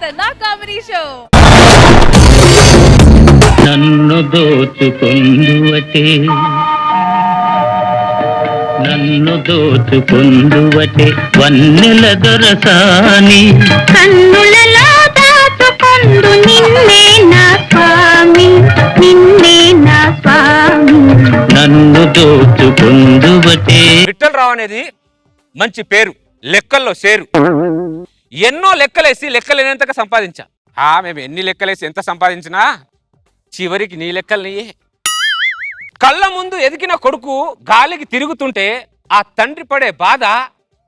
ఖతర్నాక్ comedy show. నన్ను దోచుకొందువటే వన్నెల దొరసాని కన్నులలో దాచుకొందు నిన్నే నా స్వామి, నిన్నే నా స్వామి. నన్ను దోచుకొందువటే. విఠలరావు అనేది మంచి పేరు, లెక్కల్లో షేరు. ఎన్నో లెక్కలేసి లెక్కలేనంతగా సంపాదించా. మేము ఎన్ని లెక్కలేసి ఎంత సంపాదించినా చివరికి నీ లెక్కలు నీయే. కళ్ళ ముందు ఎదిగిన కొడుకు గాలికి తిరుగుతుంటే ఆ తండ్రి పడే బాధ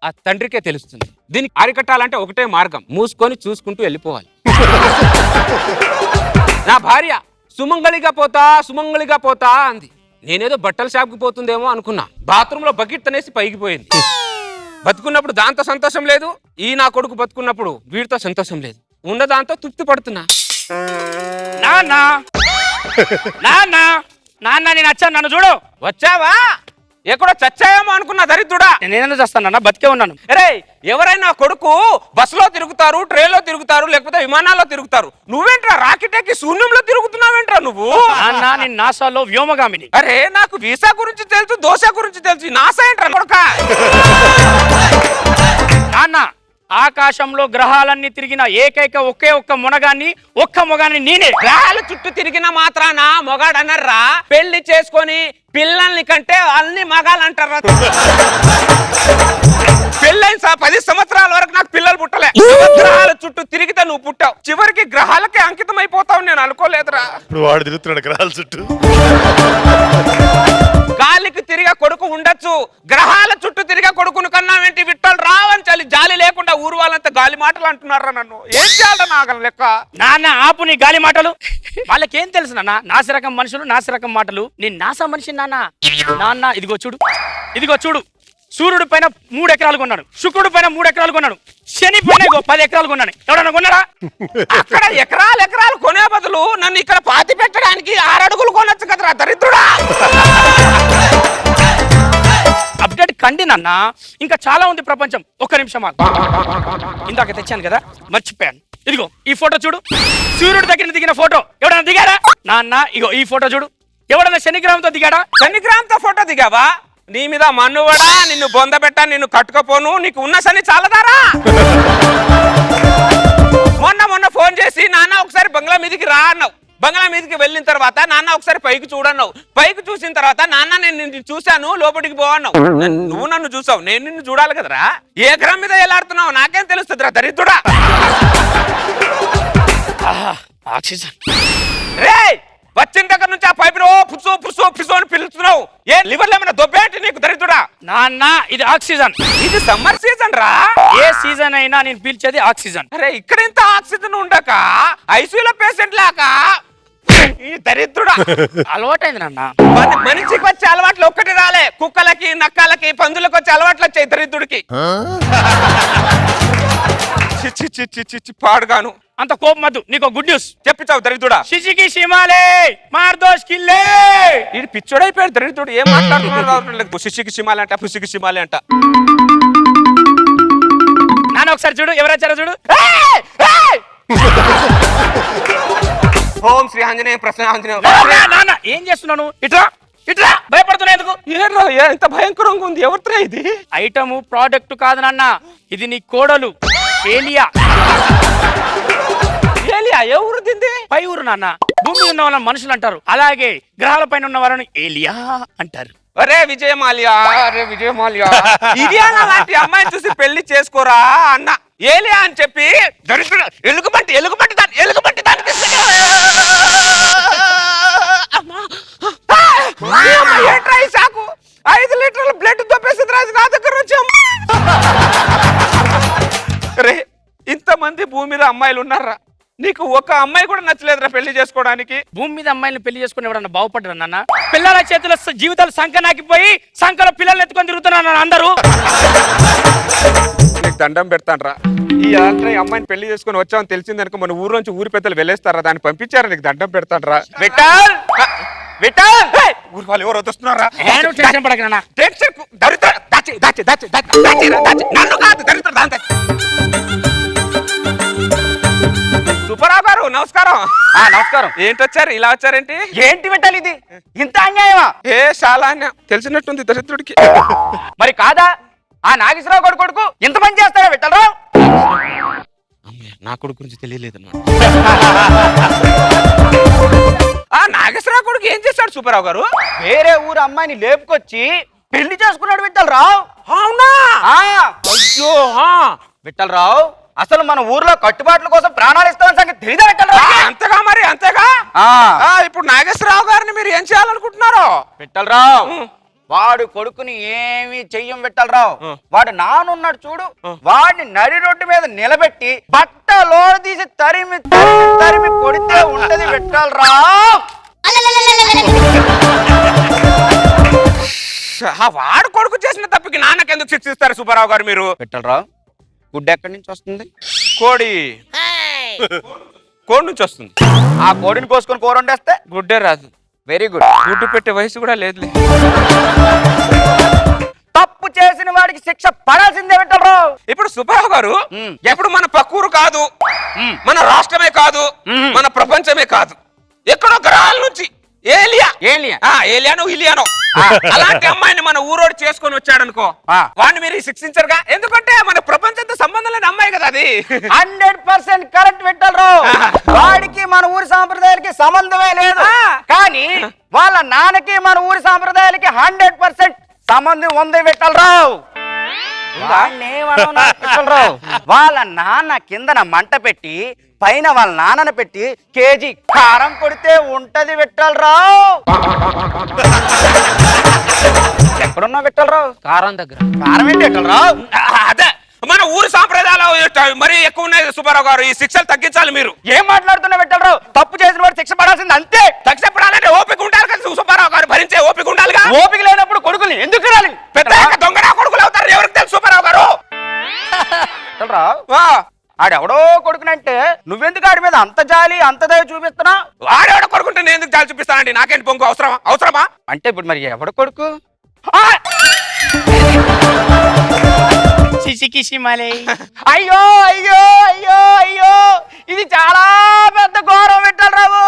ఆ తండ్రికే తెలుస్తుంది. దీనికి అరికట్టాలంటే ఒకటే మార్గం, మూసుకొని చూసుకుంటూ వెళ్ళిపోవాలి. నా భార్య సుమంగళిగా పోతా అంది. నేనేదో బట్టల షాప్కి పోతుందేమో అనుకున్నా. బాత్రూంలో బకెట్ అనేసి పైకిపోయింది. బతుకున్నప్పుడు దాంతో సంతోషం లేదు, ఈ నా కొడుకు బతుకున్నప్పుడు వీడితో సంతోషం లేదు. ఉన్న దాంతో తృప్తి పడుతున్నా. నాన్న నేను వచ్చాను, నన్ను చూడు. వచ్చావా? ఎక్కడో చచ్చాయేమో అనుకున్నా దరిద్రుడా. నేనేందుకు చేస్తానన్న, బతికే ఉన్నాను. అరే, ఎవరైనా కొడుకు బస్సులో తిరుగుతారు, ట్రైన్లో తిరుగుతారు, లేకపోతే విమానాల్లో తిరుగుతారు. నువ్వేంట్రా రాకెట్ ఎక్కి శూన్యంలో తిరుగుతున్నావేంట్రా నువ్వు? నాన్న నేను నాసాలో వ్యోమగామిని. అరే, నాకు వీసా గురించి తెలుసు, దోశ గురించి తెలుసు, నాసా ఏంట్రా కొడుక? నాన్న ఆకాశంలో గ్రహాలన్నీ తిరిగిన ఏకైక ఒకే ఒక్క మొగాన్ని నేనే. గ్రహాల చుట్టూ తిరిగిన మాత్రాన మొగాడనర్రా. పెళ్లి చేసుకొని పిల్లల్ని కంటే అన్ని మగాళ్ళు అంటారా? పెళ్ళైన 10 సంవత్సరాల వరకు నాకు పిల్లలు పుట్టలే. గ్రహాల చుట్టూ తిరిగితే నువ్వు పుట్టావు. చివరికి గ్రహాలకే అంకితం అయిపోతావు నేను అనుకోలేదురా. ఇప్పుడు వాడు తిరుగుతున్నాడు గ్రహాల చుట్టూ. గాలికి తిరిగే కొడుకు ఉండొచ్చు, గ్రహాల చుట్టూ తిరిగే కొడుకును కన్నావేంటి? విఠలరావు అని చలి జాలి లేకుండా ఊరు వాళ్ళంతా గాలి మాటలు అంటున్నారా నన్ను? ఏం చేయాలి నాగం లెక్క? నాన్న ఆపు నీ గాలి మాటలు. వాళ్ళకేం తెలుసు నాన్న? నాసిరకం మనుషులు, నాసిరకం మాటలు. నేను నాసా మనిషి నాన్న. ఇదిగో చూడు, సూర్యుడి పైన 3 ఎకరాలు కొన్నాడు, శుక్రుడి పైన 3 ఎకరాలు కొన్నాడు, శని పైన 10 ఎకరాలు కొన్నాను. ఎవడన్నా కొన్నాడా? అక్కడ ఎకరాలు కొనే బదులు నన్ను ఇక్కడ పాతి పెట్టడానికి 6 అడుగులు కొనొచ్చు కదరా దరిద్రుడా. అప్డేట్ కండి నాన్న, ఇంకా చాలా ఉంది ప్రపంచం. ఒక్క నిమిషం ఇందాక తెచ్చాను కదా, మర్చిపోయాను. ఇదిగో ఈ ఫోటో చూడు, సూర్యుడి దగ్గర దిగిన ఫోటో. ఎవడన్నా దిగాడా నాన్న? ఇగో ఈ ఫోటో చూడు, ఎవడన్నా శనిగ్రహంతో దిగాడా? శనిగ్రహంతో ఫోటో దిగావా? నీ మీద మన్నువడా, నిన్ను బొందబెట్ట, నిన్ను కట్టుకపోను, నీకు ఉన్న శని చాలదారా? మొన్న ఫోన్ చేసి నాన్న ఒకసారి బంగ్లా మీదకి రా అన్నావు. బంగ్లా మీదకి వెళ్ళిన తర్వాత నాన్న ఒకసారి పైకి చూడన్నావు. పైకి చూసిన తర్వాత నాన్న నేను నిన్ను చూశాను, లోపలికి పోవన్నావు. నువ్వు నన్ను చూసావు, నేను నిన్ను చూడాలి కదరా. ఏ గ్రహం మీద ఎలాడుతున్నావు నాకేం తెలుస్తుందిరా దరిద్రుడా. ఆక్సిజన్. రే, వచ్చిన దగ్గర నుంచి ఆ పైపులో పుసు అని పిలుస్తున్నావు. ఏ లివర్లో ఏమైనా దొబ్బేంటి నీకు దరిద్రుడా? నాన్న ఇది ఆక్సిజన్. ఇది సమ్మర్ సీజన్ రా. ఏ సీజన్ అయినా నేను పీల్చేది ఆక్సిజన్. అరే, ఇక్కడ ఇంత ఆక్సిజన్ ఉండక ఐసీయూలో పేషెంట్ లాగా ఈ దరిద్రుడా. అలవాటైంది నాన్న. మనిషికి వచ్చే అలవాట్లు ఒక్కటి రాలే, కుక్కలకి, నక్కలకి, పందులకు వచ్చే అలవాట్లు వచ్చాయి దరిద్రుడికి. చిచ్చి పాడుగాను. అంత కోపం వద్దు. నీకు గుడ్ న్యూస్ చెప్పిచావు దరిద్రుడా. శిశికి సిమాలే మార్దోష్ కిల్లే. ఇది పిచ్చోడైపోయాడు దరిద్రుడు. ఏం మాట్లాడుతున్నాడు? శిశికి సిమాలే అంట, పుసికి సిమాలే అంట. నాన్న ఒకసారి చూడు, ఎవరొచ్చారో చూడు. ఓం శ్రీ ఆంజనేయ ప్రసన్న ఆంజనేయ. నాన్న ఏం చేస్తున్నాను? ఇట్లా భయపడుతున్నా ఎందుకు? ఎంత భయంకరంగా ఉంది. ఎవరితో ఇది? ఐటము ప్రోడక్ట్ కాదు నాన్న, ఇది నీ కోడలు ఏలియా. ఎవరు తింది? పై ఊరు నాన్న. భూమి ఉన్న వాళ్ళని మనుషులు అంటారు, అలాగే గ్రహాల పైన ఉన్న వాళ్ళని ఏలియా అంటారు. అరే విజయమాల్యా, ఇది అలాంటి అమ్మాయిని చూసి పెళ్లి చేసుకోరా అన్న. ఏలియా అని చెప్పి దరిద్రుడు ఎలుగుబంటి దానికి ఏంట్రా ఈ సాకు? 5 లీటర్ల బ్లడ్ దొబ్బేసింది రాజు నా దగ్గర నుంచి. రే, ఇంతమంది భూమి మీద అమ్మాయిలు ఉన్నారా? నీకు ఒక అమ్మాయి కూడా నచ్చలేదురా పెళ్లి చేసుకోవడానికి? భూమి మీద అమ్మాయిని పెళ్లి చేసుకుని ఎవరన్నా బాగుపడ్డారు నాన్న? పిల్లల చేతుల జీవితాలు సంకనాకిపోయి సంకలో పిల్లలు ఎత్తుకొని తిరుగుతున్నారు అందరూ. నీకు దండం పెడతానరా. ఈ అమ్మాయిని పెళ్లి చేసుకుని వచ్చామని తెలిసిందనుకో మన ఊరు నుంచి ఊరి పెద్దలు వెళ్ళేస్తారా? దాన్ని పంపించారా? నీకు దండం పెడతానరా. ఊరు వాళ్ళు ఎవరు వస్తున్నారా? టెన్షన్ పడకనా. నన్ను కాదు దరిద్ర. సుబ్బారావు గారు నమస్కారం. నమస్కారం. ఏంటి వచ్చారు ఇలా వచ్చారేంటి? ఏంటి పెట్టాలి ఇది? ఇంత అన్యాయమా? చాలా అన్యాయం తెలిసినట్టుంది దరిద్రుడికి. మరి కాదా? ఆ నాగేశ్వరరావు కొడుకు ఇంత పని చేస్తారా విఠలరావు? నా కొడుకు గురించి తెలియలేదు ఆ నాగేశ్వరరావు కొడుకు ఏం చేశాడు సుబ్బారావు గారు? వేరే ఊరు అమ్మాయిని లేపుకొచ్చి పెళ్లి చేసుకున్నాడు విఠలరావు. అవునా? అయ్యో విఠలరావు, అసలు మన ఊర్లో కట్టుబాట్ల కోసం ప్రాణాలు ఇస్తామని సంగతి తెలియదా విఠలరావు? అంతేగా మరి అంతేగా. ఇప్పుడు నాగేశ్వరరావు గారిని మీరు ఏం చేయాలనుకుంటున్నారు? విఠలరావు, వాడు కొడుకుని ఏమీ చెయ్యం విఠలరావు. వాడు నానున్నాడు చూడు, వాడిని నడి రోడ్డు మీద నిలబెట్టి బట్టలో తీసి తరిమి తరిమి తరిమి కొడితే ఉంటది విఠలరావు. వాడు కొడుకు చేసిన తప్పుకి నాన్నకెందుకు శిక్షిస్తారు సుబ్బారావు గారు మీరు? విఠలరావు, గుడ్డు ఎక్కడి నుంచి వస్తుంది? కోడి నుంచి వస్తుంది. ఆ కోడిని కోసుకొని కూర వండేస్తే గుడ్డే రాదు. Very good. గుడ్డు పెట్టే వయసు కూడా లేదులే. తప్పు చేసిన వాడికి శిక్ష పడాల్సిందే విఠలరావు. ఇప్పుడు సుబ్బారావు గారు ఎప్పుడు మన పక్కూరు కాదు, మన రాష్ట్రమే కాదు, మన ప్రపంచమే కాదు, ఎక్కడో గ్రహాల నుంచి ఏలియానో ఇలియానో అలాంటి అమ్మాయిని మన ఊరోడు చేసుకొని వచ్చాడనుకో, వాడిని మీరు శిక్షించరుగా? ఎందుకంటే మన ప్రపంచంతో సంబంధం లేని అమ్మాయి కదా అది. 100% కరెక్ట్ విఠలరావు. వాడికి మన ఊరి సాంప్రదాయాలకి సంబంధమే లేదు, కానీ వాళ్ళ నాన్నకి మన ఊరి సాంప్రదాయాలకి 100% సంబంధం ఉంది విఠలరావు. వాళ్ళ నాన్న కిందన మంట పెట్టి పైన వాళ్ళ నాన్నను పెట్టి కేజీ కారం కొడితే ఉంటది విఠలరావు. ఎక్కడున్నా విఠలరావు? కారం దగ్గర. కారం ఏంటి విఠలరావు? అదే మన ఊరి సాంప్రదాయాలు మరీ ఎక్కువ ఉన్నాయి సుబ్బారావు గారు. ఈ శిక్షలు తగ్గించాలి మీరు. ఏం మాట్లాడుతున్నా విఠలరావు? తప్పు చేసిన వాడు శిక్ష పడాల్సింది అంతే. శిక్ష పడాలంటే ఓపిక ఉండాలి కదా సుబ్బారావు గారు, భరించే ఓపిక ఉండాలిగా. ఓపిక లేనప్పుడు కొడుకుని ఎందుకు తినాలి? పెద్ద దొంగ కొడుకులు అవుతారు, ఎవరికి తెలుసు సుబ్బారావు గారు? ఆడెవడో కొడుకునంటే నువ్వెందుకు ఆడి మీద అంత జాలి అంత దయ చూపిస్తున్నా? వాడెవడో కొడుకుంటే నేను ఎందుకు జాలి చూపిస్తానండి? నాకేంటి పొంగు అవసరమా? అంటే ఇప్పుడు మరి ఎవడ కొడుకు? అయ్యో అయ్యో అయ్యో అయ్యో, ఇది చాలా పెద్ద ఘోరం విఠలరావు.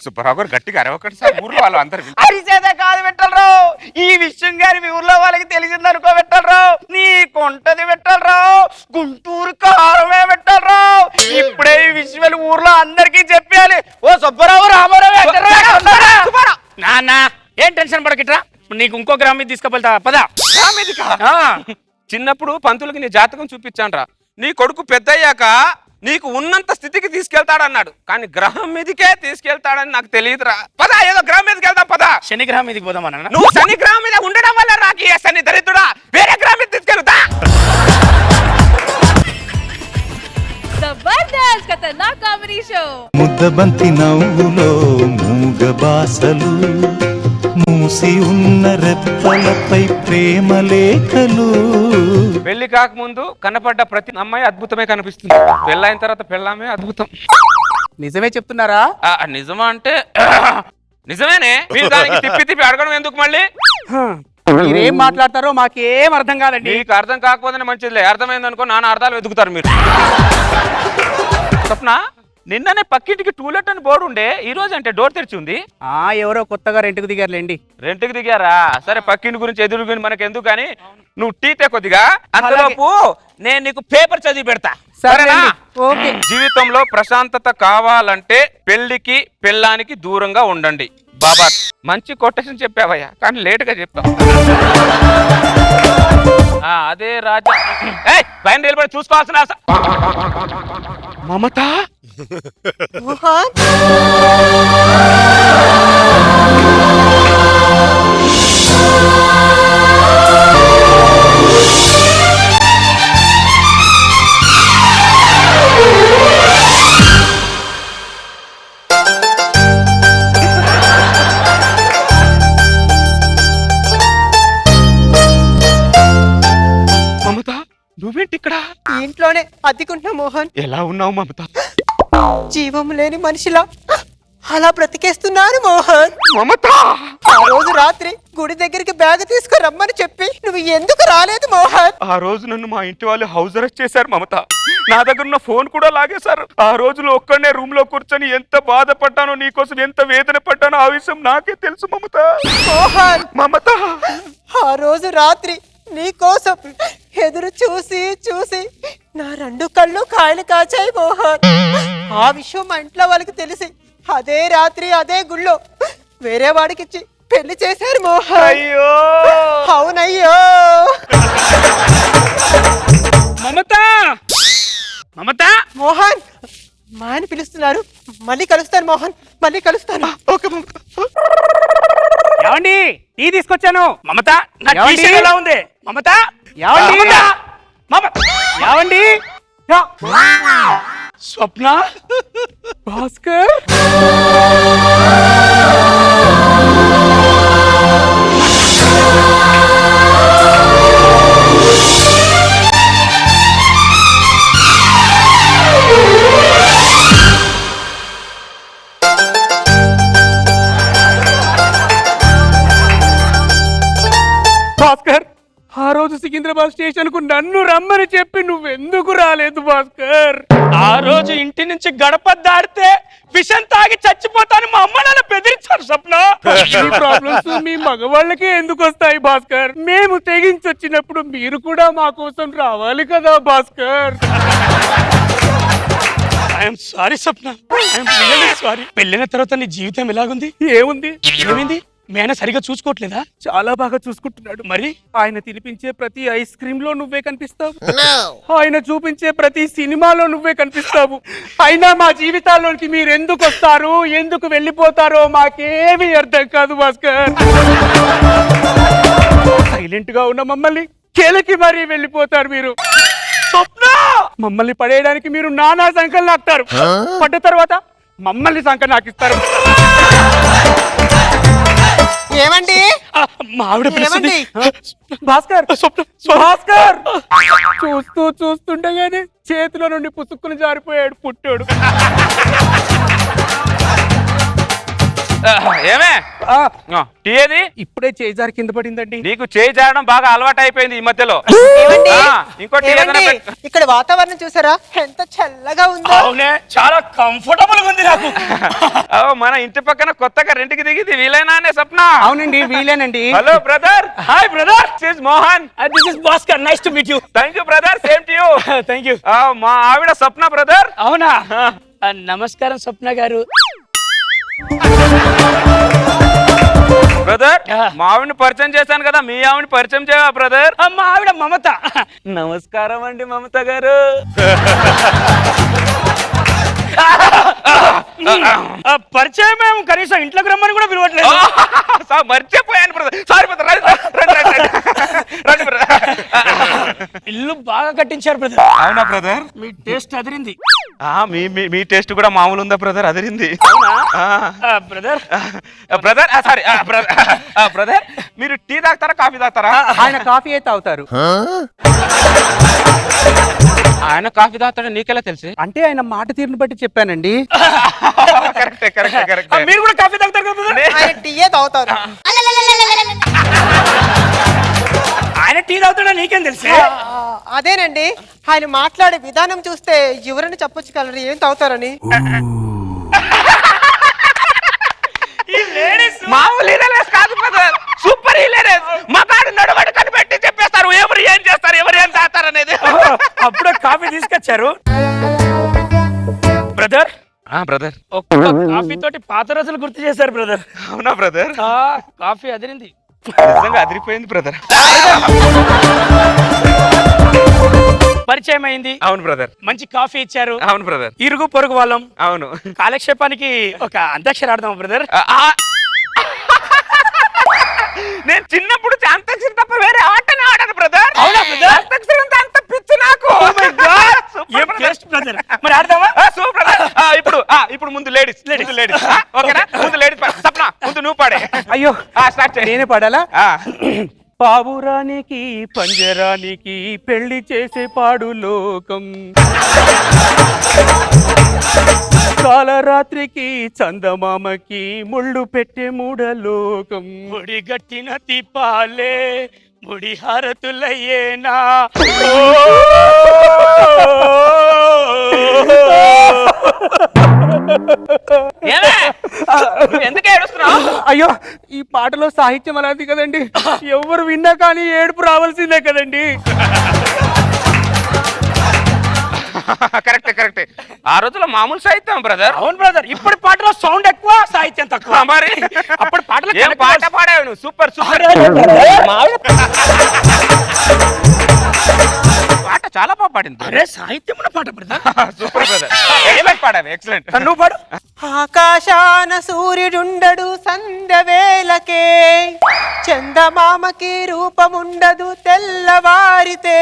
సుబ్బారావు గారు గట్టిగా అరవకండి సార్, ఊర్లో వాళ్ళు అందరు అరిసేదే కాదు విఠలరావు, ఈ విషయం గారి మీ ఊర్లో వాళ్ళకి తెలిసిందనుకో విఠలరావు, నీకుంటది విఠలరావు గుంటూరు కారమే విఠలరావు. ఇప్పుడే ఈ విషయం ఊర్లో అందరికీ చెప్పాలి. ఓ సుబ్బారావు, రామారావు, నాన్న ఏం టెన్షన్ పడకిట్రా, నీకు ఇంకో గ్రామం మీద తీసుకుపోతా పదా. చిన్నప్పుడు పంతులకి నీ జాతకం చూపించాన్రా, నీ కొడుకు పెద్దయ్యాక నీకు ఉన్నంత స్థితికి తీసుకెళ్తాడన్నాడు, కానీ గ్రహం మీదకే తీసుకెళ్తాడని నాకు తెలియదురా. పదా, ఏదో గ్రహం మీదకి వెళ్దాం పదా. శని గ్రహం మీదకి పోదామన్నా? నువ్వు శని గ్రహం మీద ఉండడం వల్ల రాకి శని దరిద్రుడా, వేరే గ్రహం మీద తీసుకెళ్తా. Jabardasth Khatarnak comedy show. ముద్దబంతి నవ్వులో మూగ బాసలు, మూసి ఉన్న రెప్పలపై ప్రేమ లేఖలు. పెళ్లి కాకముందు కనపడ్డ ప్రతి అమ్మాయి అద్భుతమే కనిపిస్తుంది, పెళ్ళైన తర్వాత పెళ్ళామే అద్భుతం. నిజమే చెప్తున్నారా? నిజమా అంటే నిజమేనే. మీరు దానికి తిప్పి తిప్పి అడగడం ఎందుకు మళ్ళీ? మీరేం మాట్లాడతారో మాకేం అర్థం కాదండి. మీకు అర్థం కాకపోతే మంచిదిలే, అర్థమైంది అనుకో నాన్న అర్థాలు వెతుకుతారు మీరు. స్వప్న, నిన్ననే పక్కింటికి టూలెట్ అని బోర్డు ఉండే, ఈ రోజు అంటే డోర్ తెరిచి ఉంది. ఎవరో కొత్తగా రెంట్కి దిగారులేండి. రెంట్కి దిగారా? సరే, పక్కింటి గురించి ఎదురు మనకు ఎందుకు కానీ నువ్వు టీతే కొద్దిగా. అంతలోపు నేను నీకు పేపర్ చదివి పెడతా, సరేనా? జీవితంలో ప్రశాంతత కావాలంటే పెళ్లికి పెళ్ళానికి దూరంగా ఉండండి. బాబా, మంచి కొటేషన్ చెప్పావయ్యా, కానీ లేటుగా చెప్పావు. అదే రాజా పైన నిలబడి చూసుకోవాల్సిన మమత. మమత, నువ్వేంటి ఇక్కడ? ఇంట్లోనే అద్దెకుంటున్నా మోహన్. ఎలా ఉన్నావు మమత? జీవం లేని మనిషిలా అలా బ్రతికేస్తున్నాను మోహన్. మమత ఆ రోజు రాత్రి గుడి దగ్గరికి బ్యాగ్ తీసుకుని రమ్మని చెప్పి నువ్వు ఎందుకు రాలేదు మోహన్? ఆ రోజు నన్ను మా ఇంటి వాళ్ళు హౌస్ అరెస్ట్ చేశారు మమత. నా దగ్గర ఉన్న ఫోన్ కూడా లాగేశారు. ఆ రోజులో ఒక్కడనే రూమ్ లో కూర్చొని ఎంత బాధపడ్డానో, నీకోసం ఎంత వేదన పడ్డానో ఆ విషయం నాకే తెలుసు మమత. మోహన్, మమత ఆ రోజు రాత్రి నీ కోసం ఎదురు చూసి చూసి నా రెండు కళ్ళు కాయలు కాచాయి మోహన్. ఆ విషయం మా ఇంట్లో వాళ్ళకి తెలిసి అదే రాత్రి అదే గుళ్ళో వేరే వాడికిచ్చి పెళ్లి చేశారు మోహన్. అయ్యో అవునయ్యో. మమత మమత మోహన్, మా ఆయన పిలుస్తున్నారు. మళ్ళీ కలుస్తాను మోహన్, మళ్ళీ కలుస్తాను. ఓకే మమత. ఏమండి టీ తీసుకొచ్చాను. మమత నా టీ ఏమండి? షర్ట్ ఎలా ఉంది? మమత ఏమండి? మమత! మమత ఏమండి? స్వప్న భాస్కర్ భాస్కర్, ఆ రోజు సికింద్రాబాద్ స్టేషన్ కు నన్ను రమ్మని చెప్పి నువ్వెందుకు రాలేదు భాస్కర్? ఆ రోజు ఇంటి నుంచి గడప దాడితే విషం తాగి చచ్చిపోతాను మా అమ్మ నాన్న బెదిరించారు. స్వప్న, ఈ ప్రాబ్లమ్స్ మీ మగవాళ్ళకే ఎందుకు వస్తాయి భాస్కర్? మేము తెగించొచ్చినప్పుడు మీరు కూడా మా కోసం రావాలి కదా Bhaskar. I'm sorry Swapna, I'm really sorry. పెళ్ళిన తర్వాత నీ జీవితం ఎలాగుంది? ఏముంది? ఏమైంది? మీ ఆయన సరిగా చూసుకోవట్లేదా? చాలా బాగా చూసుకుంటున్నాడు. మరి ఆయన తినిపించే ప్రతి ఐస్ క్రీమ్ లో నువ్వే కనిపిస్తావు, ఆయన చూపించే ప్రతి సినిమాలో నువ్వే కనిపిస్తావు. అయినా మా జీవితాల్లోకి మీరు ఎందుకు వస్తారు, ఎందుకు వెళ్ళిపోతారో మాకేమీ అర్థం కాదు భాస్కర్. సైలెంట్ గా ఉన్న మమ్మల్ని కెలకి మరీ వెళ్ళిపోతారు మీరు. స్వప్న, మమ్మల్ని పడేయడానికి మీరు నానా సంకలు నాకుతారు. పడ్డ తర్వాత మమ్మల్ని సంకలు నాకిస్తారు. ఏమండి? మా ఆవిడ పిలుస్తుంది. భాస్కర్, భాస్కర్ చూస్తూ చూస్తుండగానే చేతిలో నుండి పుసుక్కుని జారిపోయాడు పుట్టాడు. ఏమే టీ ఏది? ఇప్పుడే చేజారి కింద పడిందండి. నీకు చేయి జారడం బాగా అలవాటు అయిపోయింది ఈ మధ్యలో. ఏమండి? ఇంకోటి ఏమండి? ఇక్కడ వాతావరణం చూసారా ఎంత చల్లగా ఉందో? అవునే, చాలా కంఫర్టబుల్ గా ఉంది నాకు. మన ఇంటి పక్కన కొత్తగా రెంట్కి దిగింది వీలైనా అనే స్వప్న. అవునండి, వీలేనండి. Hello brother. Hi brother, this is Mohan. This is Bhaskar. Nice to meet you. Thank you brother, same to you. Thank you. మా ఆవిడ స్వప్న బ్రదర్. అవునా? నమస్కారం స్వప్న గారు. బ్రదర్, మా ఆవిడని పరిచయం చేశాను కదా, మీ ఆవిడని పరిచయం చేయవా బ్రదర్? మా ఆవిడ మమత. నమస్కారం అండి మమత గారు. పరిచయం మేము కనీసం ఇంట్లోకి రమ్మని కూడా పిలవట్లేదు. మర్చిపోయాను బ్రదర్, సారీ బ్రదర్. రండి బ్రదర్. ఇల్లు బాగా కట్టించారు బ్రదర్. అవునా బ్రదర్? మీ టేస్ట్ అదిరింది. మీ టేస్ట్ కూడా మామూలు ఉందా బ్రదర్? అదిరింది బ్రదర్. బ్రదర్ సారీ బ్రదర్, మీరు టీ తాగుతారా కాఫీ తాగుతారా? ఆయన కాఫీ అయితే తాగుతారు. ఆయన కాఫీ తాగుతాడు నీకెలా తెలుసు? అంటే ఆయన మాట తీరుని బట్టి చెప్పానండి. కరెక్టే కరెక్టే కరెక్టే. మీరు కూడా కాఫీ తాగుతారు కదా? ఆయన టీయే తాగుతారు. ఆయన టీ తాగుతాడా నీకేం తెలుసు? అదేనండి, ఆయన మాట్లాడే విధానం చూస్తే ఎవరని చెప్పొచ్చు కలరు ఏం తాగుతారని. మామూలు హిలేరియస్ కాదు బ్రదర్, సూపర్ హిలేరియస్. మగాడు నడువడు కనిపెట్టి చెప్పేస్తారు ఎవరు ఏం చేస్తారు, ఎవరు ఏం తాగుతారు అనేది. అప్పుడే కాఫీ తీసుకొచ్చారు బ్రదర్. బ్రదర్, ఒక్క కాఫీ తోటి పాత రోజులు గుర్తు చేశారు బ్రదర్. అవునా బ్రదర్? కాఫీ అదిరింది, నిజంగా అదిరిపోయింది బ్రదర్. పరిచయం అయింది. అవును బ్రదర్. మంచి కాఫీ ఇచ్చారు. అవును బ్రదర్. ఇరుగు పొరుగు వాళ్ళం. అవును. కాలక్షేపానికి ఒక అంతాక్షరి ఆడదాం బ్రదర్. నేను చిన్నప్పుడు అంతాక్షరి తప్ప వేరే ఆటనే ఆడాను బ్రదర్. అవునా బ్రదర్? అంతాక్షరి అంత పిచ్చి నాకు. మరి ఆడదామా? సూపర్. ఇప్పుడు ముందు లేడీస్ ఓకేనా? ముందు లేడీస్ సప్న, ముందు నువ్వు పాడే. అయ్యో స్టార్ట్ చేయి. నేనే పాడాలా? పావురానికి పంజరానికి పెళ్లి చేసే పాడు లోకం, కాలరాత్రికి చందమామకి ముళ్ళు పెట్టే మూడలోకం ముడి గట్టిన దీపాలే ముడి హారతులయ్యేనా ఎందుకు ఏడుస్తున్నావు? అయ్యో ఈ పాటలో సాహిత్యం అలాంటి కదండి, ఎవరు విన్నా కానీ ఏడుపు రావాల్సిందే కదండి. కరెక్టే కరెక్టే. ఆ రోజుల్లో మామూలు సాహిత్యం బ్రదర్. అవును బ్రదర్, ఇప్పుడు పాటలో సౌండ్ ఎక్కువ సాహిత్యం తక్కువ. మరి అప్పుడు పాటలు ఏం పాట పాడావు నువ్వు? Super super. పాట చాలా బాగా పాడింది. అరే సాహిత్యం ఉన్న పాట బ్రదర్. Super brother. ఏమై పాడావు? ఎక్సలెంట్. నువ్వు పాడు. ఆకాశాన సూర్యుడుండడు సంధ్యవేళకే, చందమామకి రూపముండదు తెల్లవారితే.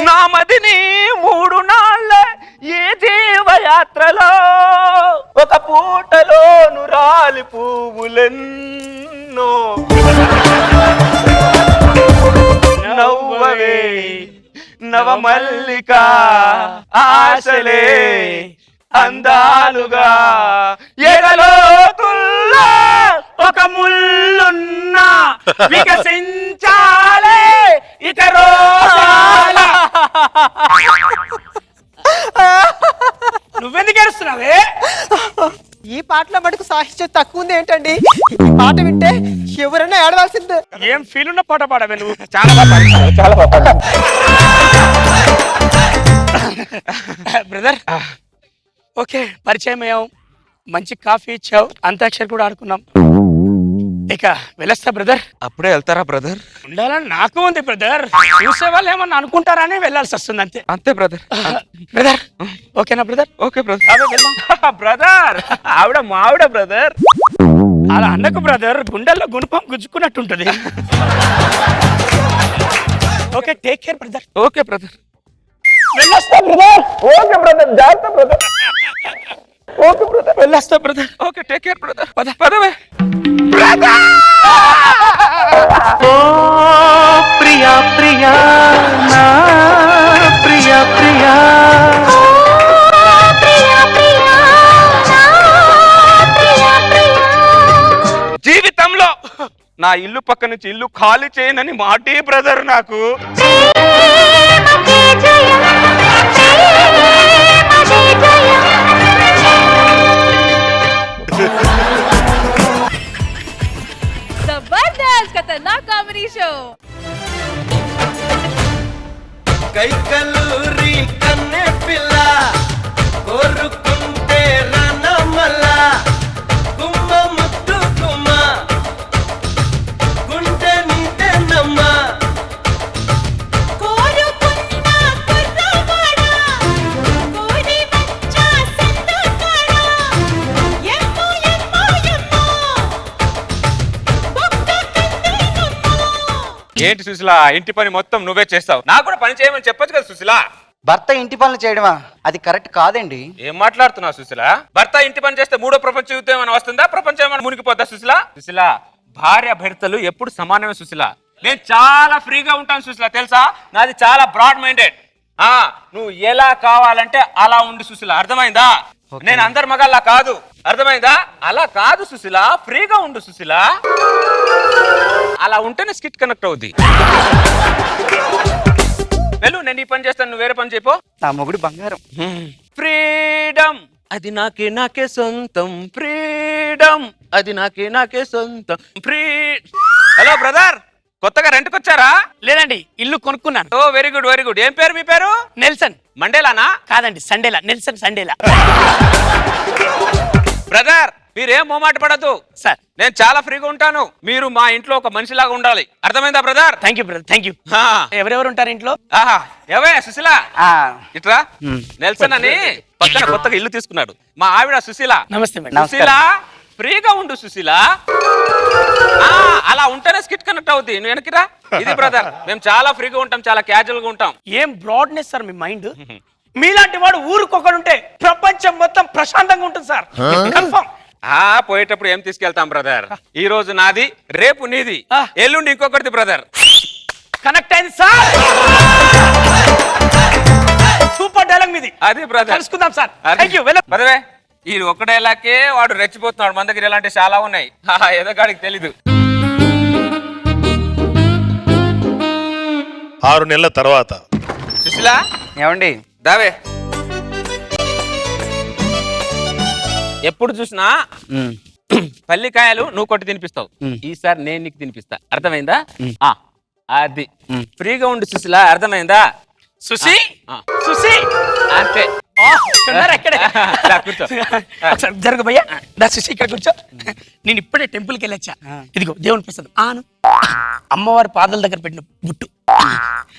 నా మదిని 3 నాళ్ళ ఏ జీవయాత్రలో ఒక పూటలోను రాలి పువ్వులెన్నో నవ్వవే నవమల్లిక ఆశలే అందాలుగా ఎగలోతుల్లో ఒక ముల్లున్నా వికసించాలే ఇక రోజాల. నువ్వెందుకు ఏడుస్తున్నావే? ఈ పాటలో మటుకు సాహిత్యం తక్కువ ఉంది ఏంటండి? ఈ పాట వింటే ఎవరైనా ఏడవలసిందే. ఏం ఫీల్ ఉన్న పాట పాడవే నువ్వు? చాలా బాగా పాడావు. చాలా బాగా పాడావు. బ్రదర్ ఓకే, పరిచయం అయ్యాం, మంచి కాఫీ ఇచ్చావు, అంతాక్షరి కూడా ఆడుకున్నాం. ఇక వెళ్ళొస్తా బ్రదర్. అప్పుడే వెళ్తారా బ్రదర్? ఉండాలని నాకు ఉంది బ్రదర్. చూసే వాళ్ళు ఏమన్నా అనుకుంటారని వెళ్ళాల్సి వస్తుంది అంతే. అంతే బ్రదర్. బ్రదర్ ఓకేనా బ్రదర్? Okay brother. బ్రదర్ ఆవిడ మావిడ బ్రదర్. అలా అన్నకు బ్రదర్, గుండెల్లో గుణపం గుజ్జుకున్నట్టుంటది. Okay take care brother. Okay brother. వెళ్ళొస్తా బ్రదర్. Okay brother. జాగ్రత్త బ్రదర్. ఓకే బ్రదర్, వెళ్ళొస్తా brother. Okay take care brother. పదవే. ఓ ప్రియా ప్రియా నా ప్రియా ప్రియా, జీవితంలో నా ఇల్లు పక్క నుంచి ఇల్లు ఖాళీ చేయనని మాటే బ్రదర్ నాకు. जबरदस्त खतरनाक कॉमेडी शो. కైకలూరి కన్నె పిల్ల కోరుకుంటే రనమల్ల గుమ్మ ముద్దు గుమ్మ గుండె నిండెనమ్మ కోరుకున్న కుర్రవాడ కోడి వచ్చా సందకాడ ఎమ్మో ఎమ్మో ఎమ్మో బొక్క కందినమ్మో. ఏంటి సుశీల, ఇంటి పని మొత్తం నువ్వే చేస్తావు? నాకు కూడా పని చేయమని చెప్పొచ్చు కదా సుశీల. భర్త ఇంటి పనులు చేయడమా? అది కరెక్ట్ కాదండి. ఏం మాట్లాడుతున్నావు సుశీల? భర్త ఇంటి పని చేస్తే 3వ ప్రపంచ యుద్ధం ఏమైనా వస్తుందా? ప్రపంచం ఏమైనా మునిగిపోద్దా సుశీల? సుశీల, భార్య భర్తలు ఎప్పుడు సమానమే సుశీల. నేను చాలా ఫ్రీగా ఉంటాను సుశీల, తెలుసా? నాది చాలా బ్రాడ్ మైండెడ్. నువ్వు ఎలా కావాలంటే అలా ఉండు సుశీల, అర్థమైందా? నేను అందరి మగాళ్ళ కాదు, అర్థమైందా? అలా కాదు సుశీల, ఫ్రీగా ఉండు సుశీల. అలా ఉంటేనే స్కిట్ కనెక్ట్ అవుద్ది. వెళ్ళు, నేను ఈ పని చేస్తాను, నువ్వు వేరే పని చెప్పు. నా మొగుడు బంగారం. ఫ్రీడమ్ అది నాకే సొంతం, ఫ్రీడమ్ అది నాకే సొంతం, ఫ్రీ. హలో బ్రదర్, కొత్తగా రెంట్కి వచ్చారా? లేదండి, ఇల్లు కొనుక్కున్నాను. ఓ వెరీ గుడ్ వెరీ గుడ్. ఏం పేరు మీ పేరు? నెల్సన్. మండేలానా? కాదండి, సండేలా. నెల్సన్ సండేలా. బ్రదర్ మీరేం మొహమాట పడద్దు సార్, నేను చాలా ఫ్రీగా ఉంటాను. మీరు మా ఇంట్లో ఒక మనిషిలాగా ఉండాలి, అర్థమైందా brother? Thank you brother, thank you. ఎవరెవరు ఉంటారు ఇంట్లో? ఆహా, ఏవే సుశీల ఆ, ఇట్రా. నెల్సన్ అని పక్కన కొత్తగా ఇల్లు తీసుకున్నాడు, మా ఆవిడ సుశీల. నమస్తే మేడం. సుశీల ఫ్రీగా ఉండు సుశీల. అలా ఉంటేనే స్కిట్ కనెక్ట్ అవుతుంది. నువ్వు వెనక్కిరా. ఇది బ్రదర్, మేము చాలా ఫ్రీగా ఉంటాం, చాలా క్యాజువల్ గా ఉంటాం. ఏం బ్రాడ్నెస్ సార్ మీ మైండ్. మీలాంటి వాడు ఊరికొకడుంటే ప్రపంచం మొత్తం ప్రశాంతంగా ఉంటుంది సార్, కన్ఫర్మ్. పోయేటప్పుడు ఏం తీసుకెళ్తాం బ్రదర్? ఈ రోజు నాది, రేపు నీది, ఎల్లుండి ఇంకొకటిది బ్రదర్. కనెక్ట్ అయింది సార్. సూపర్ డైలాగ్ మీది. అది బ్రదర్. కలుసుకుందాం సార్. అది. Thank you. వెల్ పదవే ఈ ఒక్క డైలాగే వాడు రెచ్చిపోతున్నాడు. మన దగ్గర ఇలాంటి చాలా ఉన్నాయి. ఏదో కాడికి తెలీదు. 6 నెలల తర్వాత సుశీల ఏమండి దావే. ఎప్పుడు చూసినా పల్లికాయలు నువ్వు కొట్టి తినిపిస్తావు. ఈసారి నేను నీకు తినిపిస్తా. అర్థమైందా? అది ఫ్రీగా ఉండు సుశీల. అర్థమైందా? సుశీ ఆ. సుశీ అంతే. కూర్చో. జరుగు భయ్యా. దా సుశీ ఇక్కడ కూర్చో. నేను ఇప్పుడే టెంపుల్కి వెళ్ళొచ్చా. ఇదిగో దేవుని ప్రసాదం. ఆను అమ్మవారి పాదాల దగ్గర పెట్టిన బుట్టు.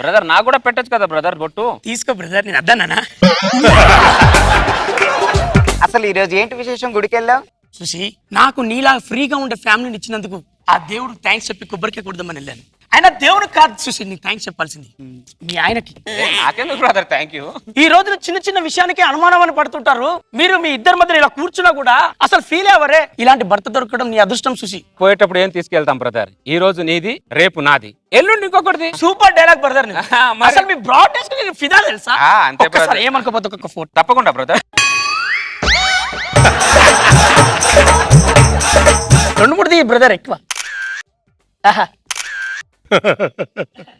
బ్రదర్ నాకు కూడా పెట్టొచ్చు కదా బ్రదర్ బొట్టు. తీసుకో బ్రదర్. నేను అద్దానా? అసలు ఈరోజు ఏంటి విశేషం? గుడికి వెళ్ళావు? సుశీ నాకు నీలా ఫ్రీగా ఉండే ఫ్యామిలీని ఇచ్చినందుకు ఆ దేవుడు థ్యాంక్స్ చెప్పి కొబ్బరికాయ కొడదామని వెళ్ళాను. ఆయన దేవుడు కాదు సుశీ, నీకు థ్యాంక్స్ చెప్పాల్సింది మీ ఆయనకి. నాకెందుకు బ్రదర్ థ్యాంక్ యూ. ఈ రోజున చిన్న చిన్న విషయానికి అనుమానం అని పడుతుంటారు. మీరు మీ ఇద్దరి మధ్య ఇలా కూర్చున్నా కూడా అసలు ఫీల్ అవ్వరే. ఇలాంటి భర్త దొరకడం నీ అదృష్టం సుశీ. పోయేటప్పుడు ఏం తీసుకెళ్తాం బ్రదర్? ఈ రోజు నీది, రేపు నాది, ఎల్లుండి ఇంకొకటిది. Super dialogue brother. అసలు మీ బ్రాడ్నెస్ కి ఫిదా తెలుసా? అంతే ఒక్కసారి ఏమనుకోపోతే ఒక ఫోటో. తప్పకుండా బ్రదర్. 2-3 బ్రదర్ ఎక్కువ.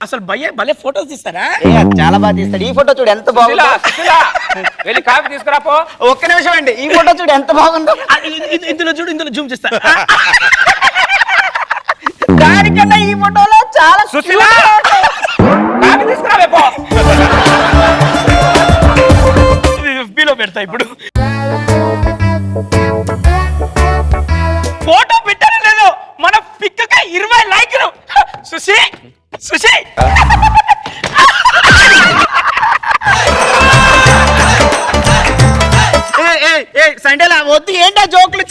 అసలు భలే ఫోటోస్ తీస్తారా? చాలా బాగా తీస్తాడు. ఈ ఫోటో చూడు ఎంత బాగుందో. వెళ్ళి కాఫీ తీసుకురాపో. ఒక్క నిమిషం అండి. ఈ ఫోటో చూడు ఎంత బాగుందో. ఇందులో చూడు, ఇందులో జూమ్ చేస్తా. దానికన్నా ఈ ఫోటోలో చాలా సుశీల కాఫీ తీసుకురావే పో. FB-లో పెడతా ఇప్పుడు. ఫోటో పెట్టారో లేదో మన పిక్కకి 20 లైక్లు. సుశీ సుశీ సండేలా వద్దు. ఏంటా జోకులు?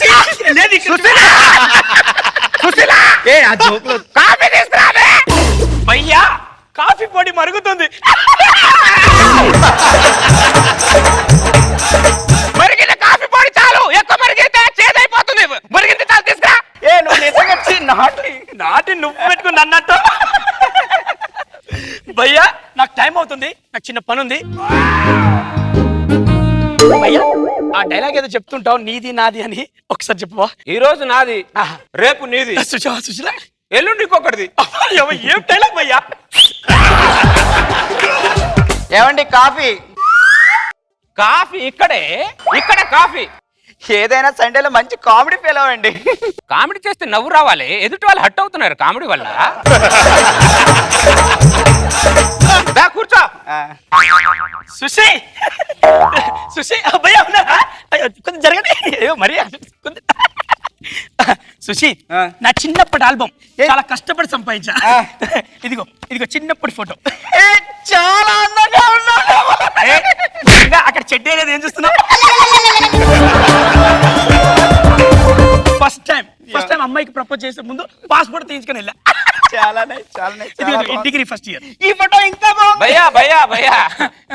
లేదు ఆ జోకులు. కాఫీ తీసుకురావే. భయ్యా కాఫీ పొడి మరుగుతుంది. మరిగిన కాఫీ పొడి చాలు. ఎక్కువ మరిగితే చేదైపోతుంది. మరిగింది చాలు తీసుకురా. నువ్వు నిజంగా నాటి నువ్వు పెట్టుకుని అన్నట్టు. భయ్యా నాకు టైం అవుతుంది. నాకు చిన్న పని ఉంది. భయ్యా ఆ డైలాగ్ ఏదో చెప్తుంటావు నీది నాది అని ఒకసారి చెప్పవా? ఈ రోజు నాది, రేపు నీది, సుశీల ఎల్లుండి ఇంకొకటిది. ఏం డైలాగ్ భయ్యా? ఏమండి కాఫీ? కాఫీ ఇక్కడ కాఫీ. ఏదైనా సండేలో మంచి కామెడీ ఫీల్ అవ్వండి. కామెడీ చేస్తే నవ్వు రావాలి. ఎదుటి వాళ్ళు హట్ అవుతున్నారు కామెడీ వల్ల. కూర్చో. సుశీ సుశీ భయ్యా ఉన్నారా? కొంచెం జరగండి. మరి సుశీ నా చిన్నప్పటి ఆల్బమ్ చాలా కష్టపడి సంపాదించా. ఇదిగో చిన్నప్పటి ఫోటో. చాలా అందంగా ఉన్నాడు. అక్కడ చెడ్డ ఏం చూస్తున్నావు? ఫస్ట్ టైం అమ్మాయికి ప్రపోజ్ చేసే ముందు పాస్పోర్ట్ తీయించుకొని వెళ్ళా. చాలా డిగ్రీ ఫస్ట్ ఇయర్. ఈ ఫోటో ఇంకా బాగుంది. భయ్యా